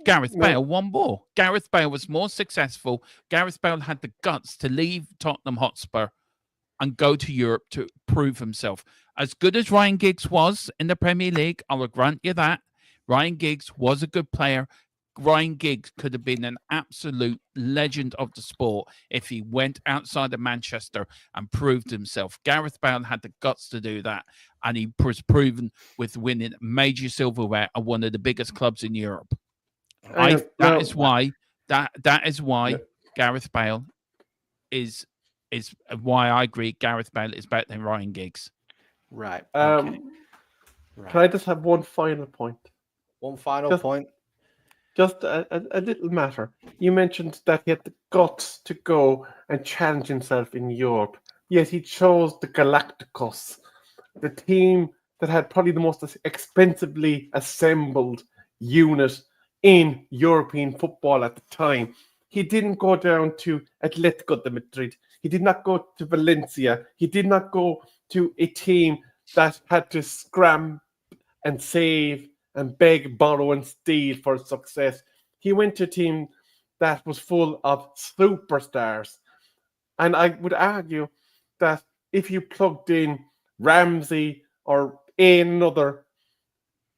Gareth Bale won more. Gareth Bale was more successful. Gareth Bale had the guts to leave Tottenham Hotspur and go to Europe to prove himself. As good as Ryan Giggs was in the Premier League, I will grant you that. Ryan Giggs was a good player. Ryan Giggs could have been an absolute legend of the sport if he went outside of Manchester and proved himself. Gareth Bale had the guts to do that, and he was proven with winning major silverware at one of the biggest clubs in Europe. That is why Gareth Bale is why I agree Gareth Bale is better than Ryan Giggs. Right. Can I just have one final point? One final point. Just a little matter. You mentioned that he had the guts to go and challenge himself in Europe. Yes, he chose the Galacticos, the team that had probably the most expensively assembled unit in European football at the time. He didn't go down to Atletico de Madrid. He did not go to Valencia. He did not go to a team that had to scram and save and beg, borrow, and steal for success. He went to a team that was full of superstars. And I would argue that if you plugged in Ramsey or another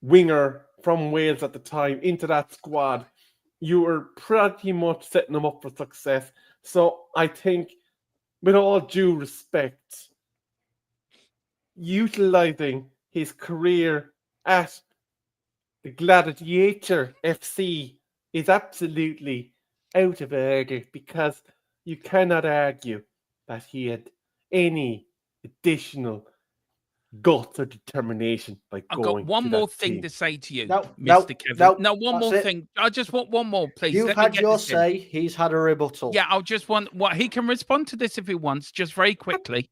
winger from Wales at the time into that squad, you were pretty much setting them up for success. So I think, with all due respect, utilizing his career at the Gladiator FC is absolutely out of order, because you cannot argue that he had any additional guts or determination by I've going. got one to more that thing team. to say to you, No, Mr. Kevin. no, one that's more it. thing. I just want one more, please. You've Let me had get your this in. say. He's had a rebuttal. Yeah, I'll just want what he can respond to this if he wants, just very quickly.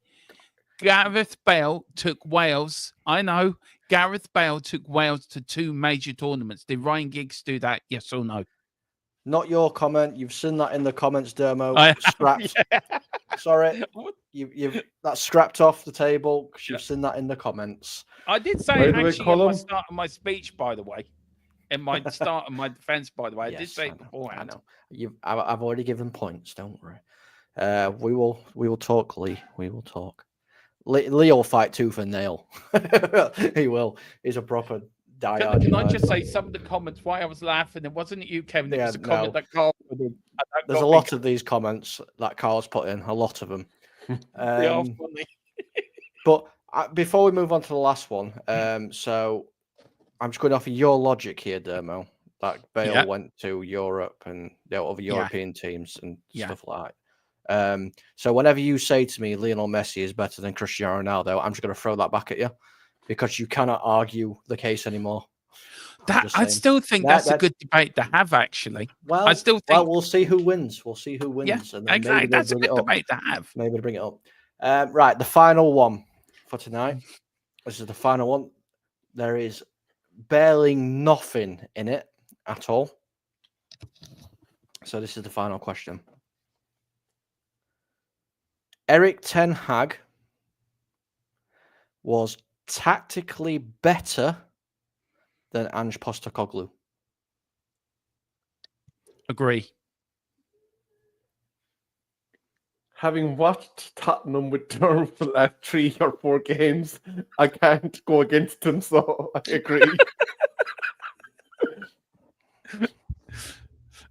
Gareth Bale took Wales. I know Gareth Bale took Wales to 2 major tournaments. Did Ryan Giggs do that? Yes or no? Not your comment. You've seen that in the comments, Dermo. I have, Scrapped. yeah. Sorry, you've that's scrapped off the table because you've seen that in the comments. I did say Where it do we actually call in my him? start of my speech, by the way. In my start of my defense, by the way. I did Yes, say I it know, beforehand. I know. I've already given points. Don't worry. We will talk, Lee. We will talk. Lee will fight tooth and nail. He will. He's a proper diehard. Can I just say some of the comments why I was laughing? It wasn't you, Kevin. It Yeah, was a comment no. that Carl put in. There's a lot of these comments that Carl's put in. A lot of them. They are funny. But before we move on to the last one, so I'm just going off of your logic here, Dermo, that Bale went to Europe and the other European teams and stuff like that. So whenever you say to me Lionel Messi is better than Cristiano Ronaldo, I'm just going to throw that back at you because you cannot argue the case anymore. I still think that's a good debate to have, actually. Well, I still think. Well, we'll see who wins. We'll see who wins. Yeah, and then exactly. That's a good debate to have. Maybe to bring it up. Right, the final one for tonight. This is the final one. There is barely nothing in it at all. So this is the final question. Erik ten Hag was tactically better than Ange Postecoglou. Agree. Having watched Tottenham with Durham for the last 3 or 4 games, I can't go against him, so I agree.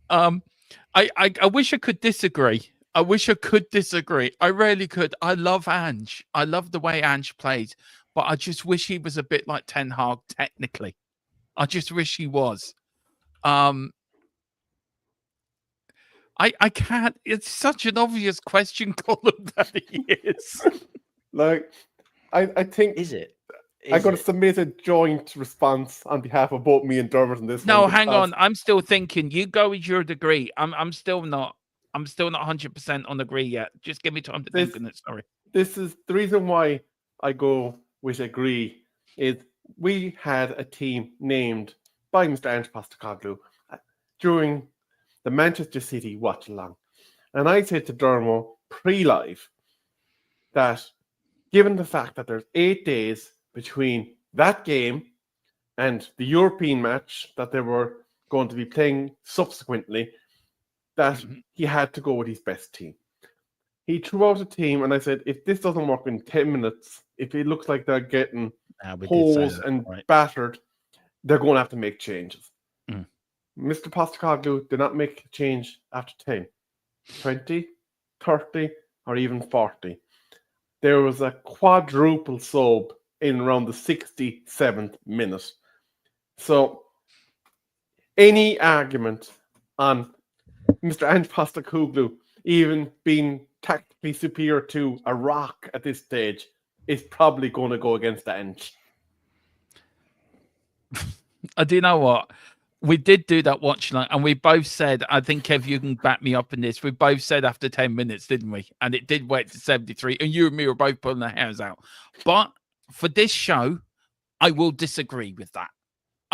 I wish I could disagree. I wish I could disagree. I really could. I love Ange. I love the way Ange plays, but I just wish he was a bit like Ten Hag technically. I just wish he was. I can't. It's such an obvious question, Colin, that he is. Like, I think Is it? I'm Is going to it? submit a joint response on behalf of both me and Dermot in this No, one. hang because on. I'm still thinking. You go with your degree. I'm still not 100% on agree yet. Just give me time to think on it. Sorry. This is the reason why I go with agree is we had a team named by Mr. Ange Postecoglou during the Manchester City watch along. And I said to Dermo pre-live that given the fact that there's 8 days between that game and the European match that they were going to be playing subsequently, that he had to go with his best team. He threw out a team, and I said, if this doesn't work in 10 minutes, if it looks like they're getting We did say holes that, and right. battered, they're going to have to make changes. Mm. Mr. Postecoglou did not make a change after 10, 20, 30, or even 40. There was a quadruple sub in around the 67th minute. So, any argument on Mr. Ange Postecoglou even being tactically superior to a rock at this stage is probably going to go against the Ange. Do you know what? We did do that watch night, and we both said, I think, Kev, you can back me up in this. We both said after 10 minutes, didn't we? And it did wait to 73, and you and me were both pulling our hairs out. But for this show, I will disagree with that.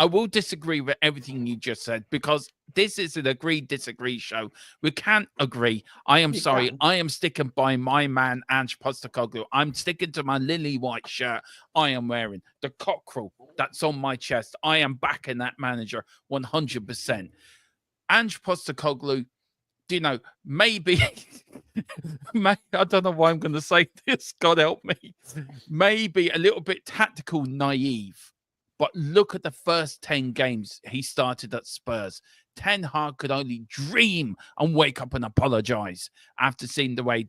I will disagree with everything you just said because this is an agree-disagree show. We can't agree. I am sorry. I am sticking by my man, Ange Postecoglou. I'm sticking to my lily white shirt I am wearing, the cockerel that's on my chest. I am backing that manager 100%. Ange Postecoglou, you know, maybe, I don't know why I'm going to say this. God help me. Maybe a little bit tactical naive. But look at the first 10 games he started at Spurs. Ten Hag could only dream and wake up and apologize after seeing the way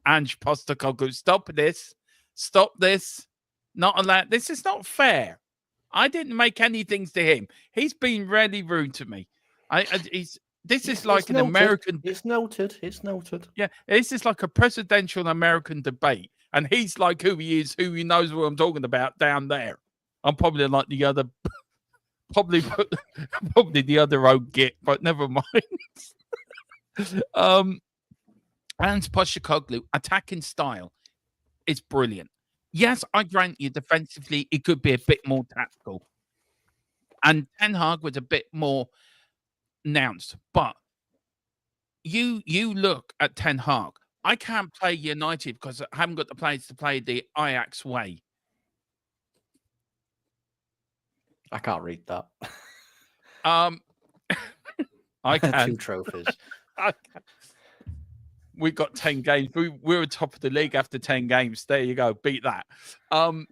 Ange Postecoglou, stop this, not allowed. This is not fair. I didn't make any things to him. He's been really rude to me. This is like an American. It's noted. It's noted. Yeah, this is like a presidential American debate. And he's like who he is, who he knows what I'm talking about down there. I'm probably like the other, probably the other old git, but never mind. Ange Postecoglou attacking style is brilliant. Yes, I grant you defensively it could be a bit more tactical, and Ten Hag was a bit more announced. But you look at Ten Hag. I can't play United because I haven't got the players to play the Ajax way. I can't read that. I can. 2 trophies. We got 10 games. We were top of the league after 10 games. There you go. Beat that. And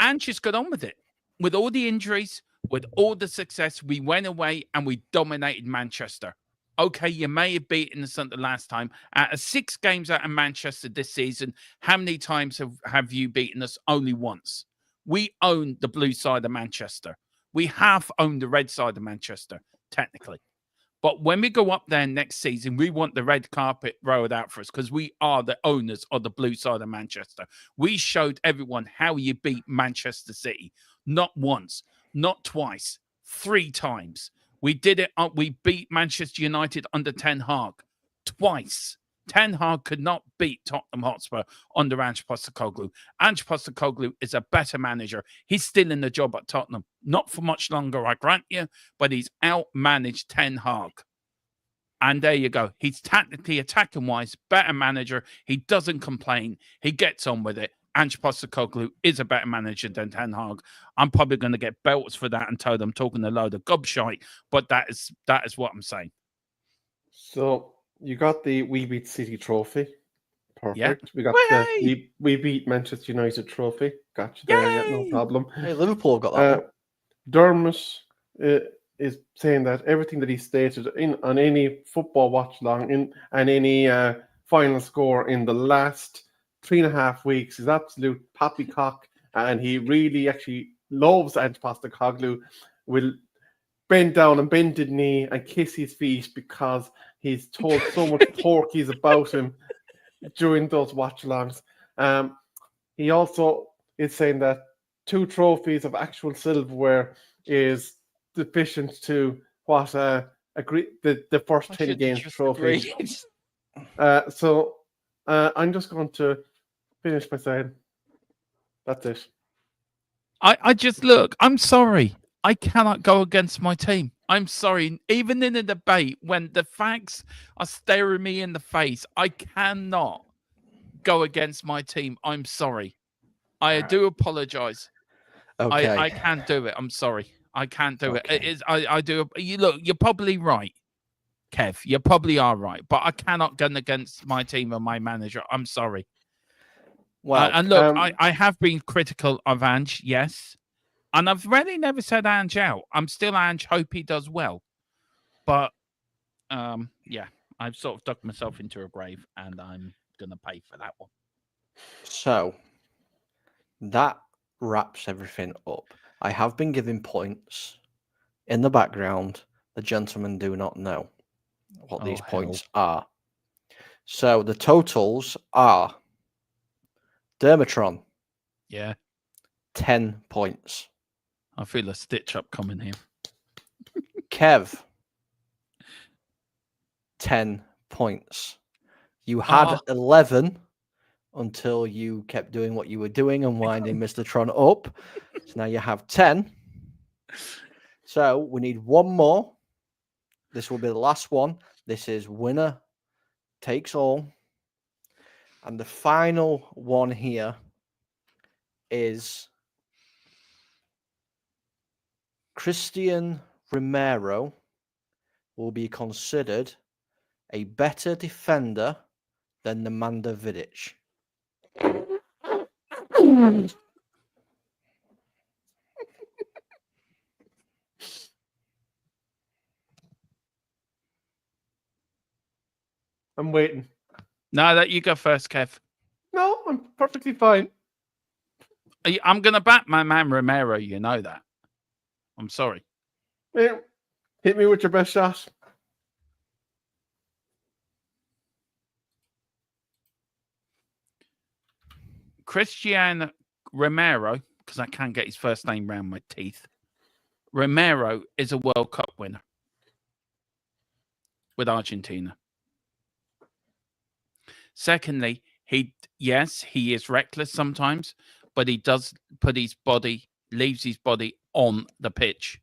Ange just got on with it. With all the injuries, with all the success, we went away and we dominated Manchester. Okay, you may have beaten us the last time. Out of 6 games out of Manchester this season, how many times have you beaten us? Only once. We own the blue side of Manchester. We have owned the red side of Manchester, technically. But when we go up there next season, we want the red carpet rolled out for us because we are the owners of the blue side of Manchester. We showed everyone how you beat Manchester City. Not once, not twice, 3 times. We did it. We beat Manchester United under Ten Hag twice. Ten Hag could not beat Tottenham Hotspur under Ange Postecoglou. Ange Postecoglou is a better manager. He's still in the job at Tottenham. Not for much longer, I grant you, but he's outmanaged Ten Hag. And there you go. He's tactically, attacking-wise, better manager. He doesn't complain. He gets on with it. Ange Postecoglou is a better manager than Ten Hag. I'm probably going to get belts for that and told I'm talking a load of gobshite, but that is what I'm saying. So you got the We Beat City trophy. Perfect. Yeah. We got the we Beat Manchester United trophy. Got you there. Yeah, no problem. Hey, Liverpool have got that. Dermot is saying that everything that he stated on any football watch along and any final score in the last 3.5 weeks is absolute poppycock, and he really actually loves Ange Postecoglou, will bend down and bend the knee and kiss his feet because he's told so much porkies about him during those watch-alongs. He also is saying that 2 trophies of actual silverware is sufficient to what the first I 10 should games just trophy. agreed. So I'm just going to finish by saying that's it. I just look. I'm sorry. I cannot go against my team. I'm sorry. Even in a debate, when the facts are staring me in the face, I cannot go against my team. I'm sorry. I do apologize. Okay. I can't do it. I'm sorry. I can't do it. Okay. It is. I do. You look. You're probably right, Kev. You probably are right. But I cannot go against my team and my manager. I'm sorry. Well, And look, I have been critical of Ange, yes. And I've really never said Ange out. I'm still Ange, hope he does well. But, yeah, I've sort of dug myself into a grave, and I'm going to pay for that one. so that wraps everything up. I have been giving points in the background. The gentlemen do not know what these Oh, points are. So the totals are Dermatron, Yeah, 10 points. I feel a stitch up coming here. Kev, 10 points. You had 11 until you kept doing what you were doing and winding Mr. Tron up. So now you have 10. So we need one more. This will be the last one. This is winner takes all. And the final one here is Christian Romero will be considered a better defender than Nemanja Vidic. I'm waiting. No, that you go first, Kev. No, I'm perfectly fine. I'm going to back my man Romero. You know that. I'm sorry. Yeah. Hit me with your best shot. Christian Romero, because I can't get his first name around my teeth. Romero is a World Cup winner with Argentina. Secondly, he is reckless sometimes, but he does leaves his body on the pitch.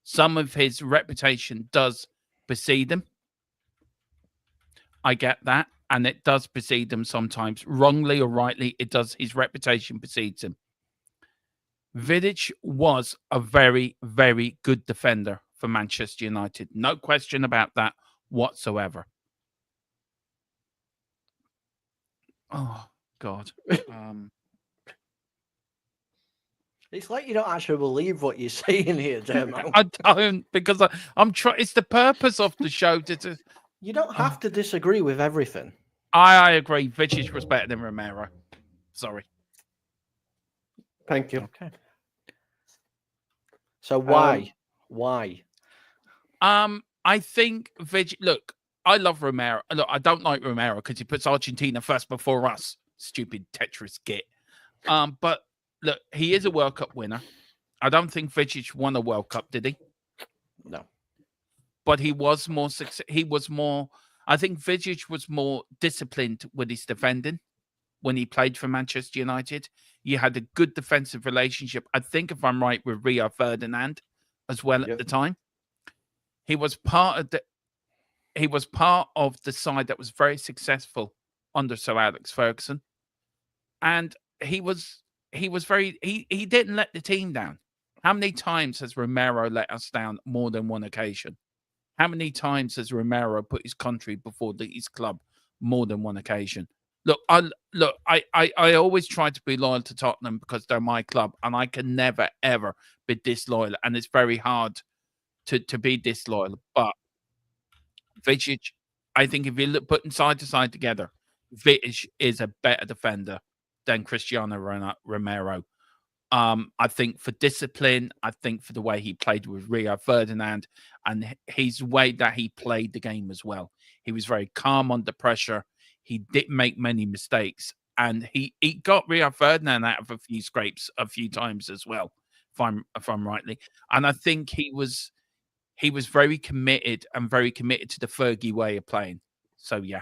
Some of his reputation does precede him. I get that. And it does precede him sometimes, wrongly or rightly. His reputation precedes him. Vidic was a very, very good defender for Manchester United. No question about that whatsoever. Oh, God. It's like you don't actually believe what you're saying here, Dermo. I don't, because I'm trying. It's the purpose of the show to. You don't have to disagree with everything. I agree. Vidic was better than Romero. Sorry. Thank you. Okay. So why? Why? I think Vidic. Look, I love Romero. Look, I don't like Romero because he puts Argentina first before us. Stupid Tetris git. But look, he is a World Cup winner. I don't think Vidic won a World Cup, did he? No. But he was more I think Vidic was more disciplined with his defending when he played for Manchester United. You had a good defensive relationship. I think, if I'm right, with Rio Ferdinand as well at the time. He was part of the side that was very successful under Sir Alex Ferguson. And he didn't let the team down. How many times has Romero let us down? More than one occasion. How many times has Romero put his country before his club? More than one occasion. Look, I always try to be loyal to Tottenham because they're my club, and I can never ever be disloyal. And it's very hard to be disloyal. But Vidic, I think if you look putting side to side together, Vidic is a better defender than Cristiano Romero. I think for discipline, I think for the way he played with Rio Ferdinand and his way that he played the game as well. He was very calm under pressure. He didn't make many mistakes. And he got Rio Ferdinand out of a few scrapes a few times as well, if I'm rightly. And I think he was very committed and very committed to the Fergie way of playing. So yeah.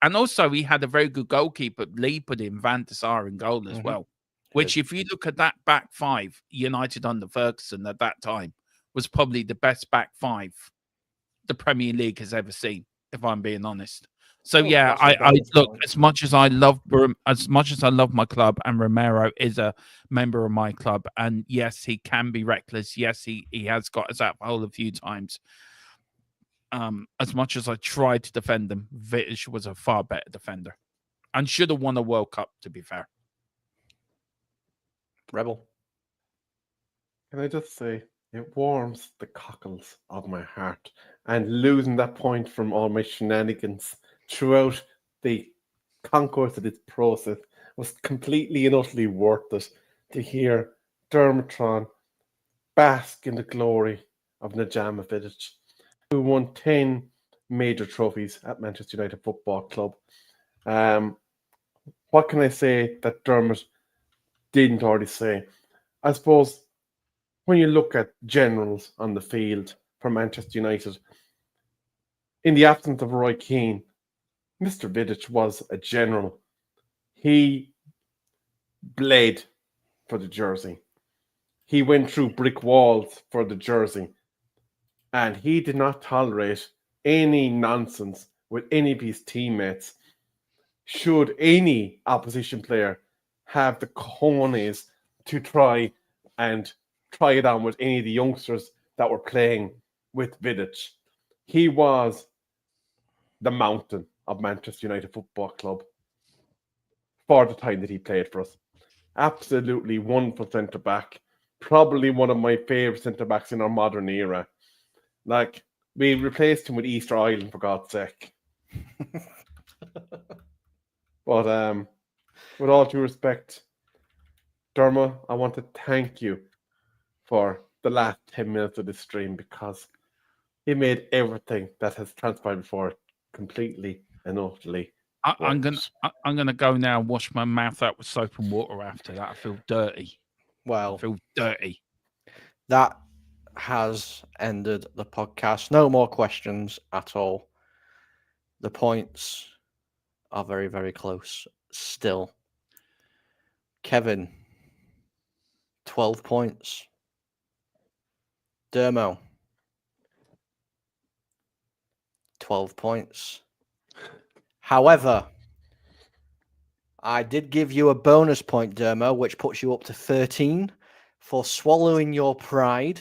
And also he had a very good goalkeeper. Lee put in Van der Sar in goal as well. Which, if you look at that back five, United under Ferguson at that time was probably the best back five the Premier League has ever seen, if I'm being honest. So yeah, I look, as much as I love my club, and Romero is a member of my club, and yes, he can be reckless. Yes, he has got us out of the hole a few times. As much as I tried to defend him, Vidic was a far better defender and should have won a World Cup, to be fair. Rebel. Can I just say, it warms the cockles of my heart. And losing that point from all my shenanigans throughout the concourse of this process was completely and utterly worth it to hear Dermotron bask in the glory of Nemanja Vidic, who won 10 major trophies at Manchester United Football Club. What can I say that Dermot didn't already say? I suppose when you look at generals on the field for Manchester United, in the absence of Roy Keane, Mr. Vidic was a general. He bled for the jersey. He went through brick walls for the jersey. And he did not tolerate any nonsense with any of his teammates. Should any opposition player have the cojones to try it on with any of the youngsters that were playing with Vidic, he was the mountain of Manchester United Football Club for the time that he played for us. Absolutely wonderful centre-back. Probably one of my favourite centre-backs in our modern era. Like, we replaced him with Easter Island, for God's sake. But with all due respect, Dermot, I want to thank you for the last 10 minutes of this stream, because it made everything that has transpired before completely and utterly. I'm gonna go now and wash my mouth out with soap and water after that. I feel dirty. Well, I feel dirty. That has ended the podcast. No more questions at all. The points are very, very close still. Kevin, 12 points. Dermo, 12 points. However, I did give you a bonus point, Dermo, which puts you up to 13 for swallowing your pride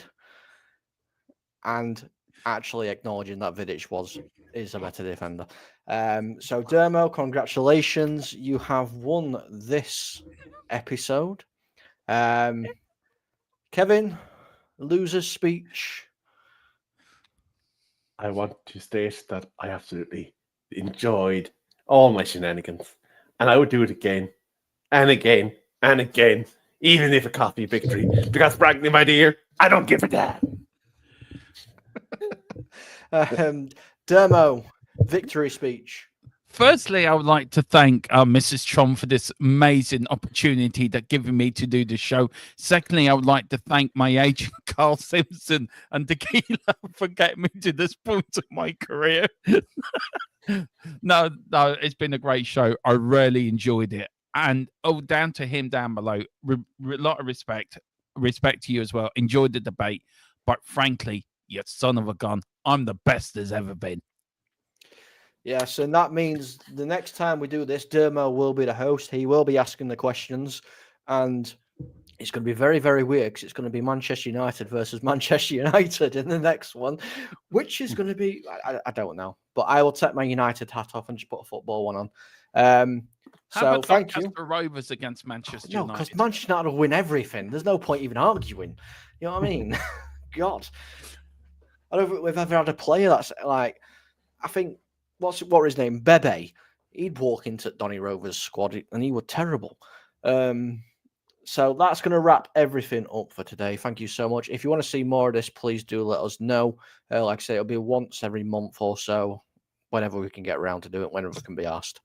and actually acknowledging that Vidic is a better defender. So, Dermo, congratulations. You have won this episode. Kevin, loser's speech. I want to state that I absolutely enjoyed all my shenanigans, and I would do it again and again and again, even if it cost me victory, because frankly, my dear, I don't give a damn. Dermo, victory speech. Firstly, I would like to thank Mrs. Chom for this amazing opportunity that given me to do the show. Secondly, I would like to thank my agent, Carl Simpson and Tequila, for getting me to this point of my career. No, it's been a great show. I really enjoyed it. And down to him down below, a lot of respect to you as well. Enjoyed the debate. But frankly, you son of a gun, I'm the best there's ever been. Yes, and that means the next time we do this, Dermo will be the host. He will be asking the questions, and it's going to be very, very weird because it's going to be Manchester United versus Manchester United in the next one, which is going to be, I don't know, but I will take my United hat off and just put a football one on. So thank you. For Rovers against Manchester No, United. because Manchester United will win everything. There's no point even arguing. You know what I mean? God. I don't think we've ever had a player that's like, I think, what was his name? Bebe. He'd walk into Donny Rovers' squad and he was terrible. So that's going to wrap everything up for today. Thank you so much. If you want to see more of this, please do let us know. Like I say, it'll be once every month or so, whenever we can get around to do it, whenever we can be asked.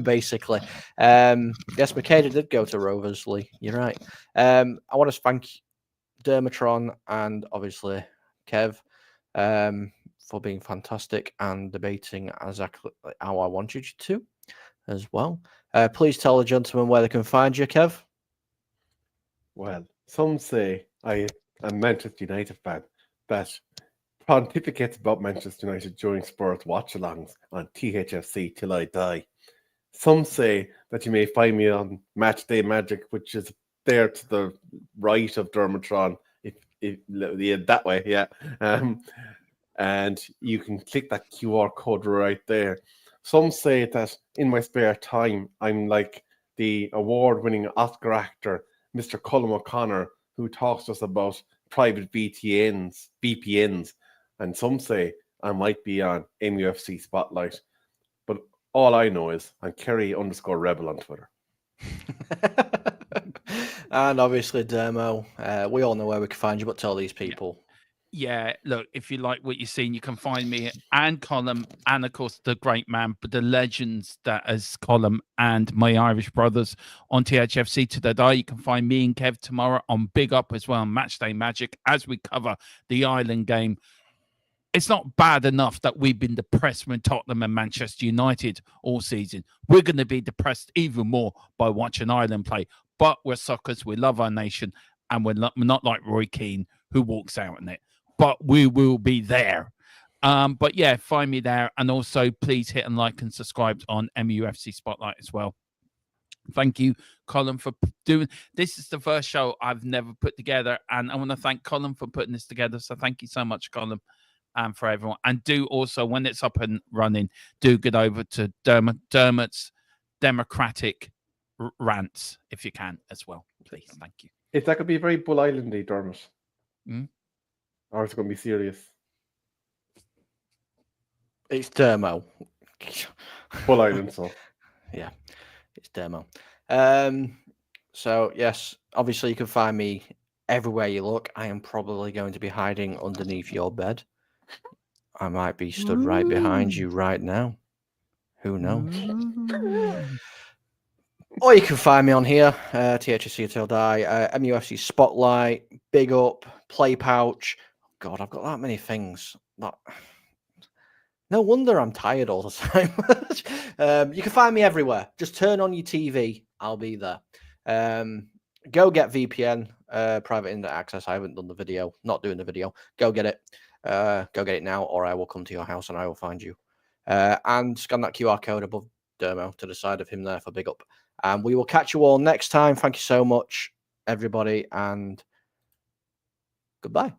Basically. Yes, Makeda did go to Rovers, Lee. You're right. I want to thank Dermatron and obviously Kev for being fantastic and debating exactly how I wanted you to as well. Please tell the gentlemen where they can find you, Kev. Well, some say I am a Manchester United fan that pontificates about Manchester United during Spurs watch-alongs on THFC till I die. Some say that you may find me on Matchday Magic, which is there to the right of Dermatron, that way, yeah. And you can click that QR code right there. Some say that in my spare time, I'm like the award-winning Oscar actor, Mr. Colm O'Connor, who talks to us about private VPNs. And some say I might be on MUFC Spotlight. But all I know is I'm Kerry_Rebel on Twitter. And obviously, Dermo, we all know where we can find you, but tell these people. Yeah, look, if you like what you've seen, you can find me and Colm, and of course the great man, but the legends that is Colm and my Irish brothers on THFC to the die. You can find me and Kev tomorrow on Big Up as well, Matchday Magic, as we cover the Ireland game. It's not bad enough that we've been depressed when Tottenham and Manchester United all season. We're going to be depressed even more by watching Ireland play. But we're suckers. We love our nation. And we're not like Roy Keane, who walks out in it. But we will be there. But yeah, find me there. And also, please hit and like and subscribe on MUFC Spotlight as well. Thank you, Colm, for doing this. Is the first show I've never put together. And I want to thank Colm for putting this together. So thank you so much, Colm. And for everyone, and do also, when it's up and running, do get over to Dermot's Democratic Rants if you can as well, please. Thank you. Is that going to be very Bull Islandy, Dermot? Or is it going to be serious? It's Dermo. Bull Island, so. Yeah, it's Dermo. So, yes, obviously you can find me everywhere you look. I am probably going to be hiding underneath your bed. I might be stood right behind you right now. Who knows? Or you can find me on here, THFC Till Die, MUFC Spotlight, Big Up, Play Pouch. God, I've got that many things. No wonder I'm tired all the time. You can find me everywhere. Just turn on your TV. I'll be there. Go get VPN, private internet access. I haven't done the video. Not doing the video. Go get it. Go get it now, or I will come to your house and I will find you. And scan that QR code above Dermo to the side of him there for Big Up. And we will catch you all next time. Thank you so much, everybody, and goodbye.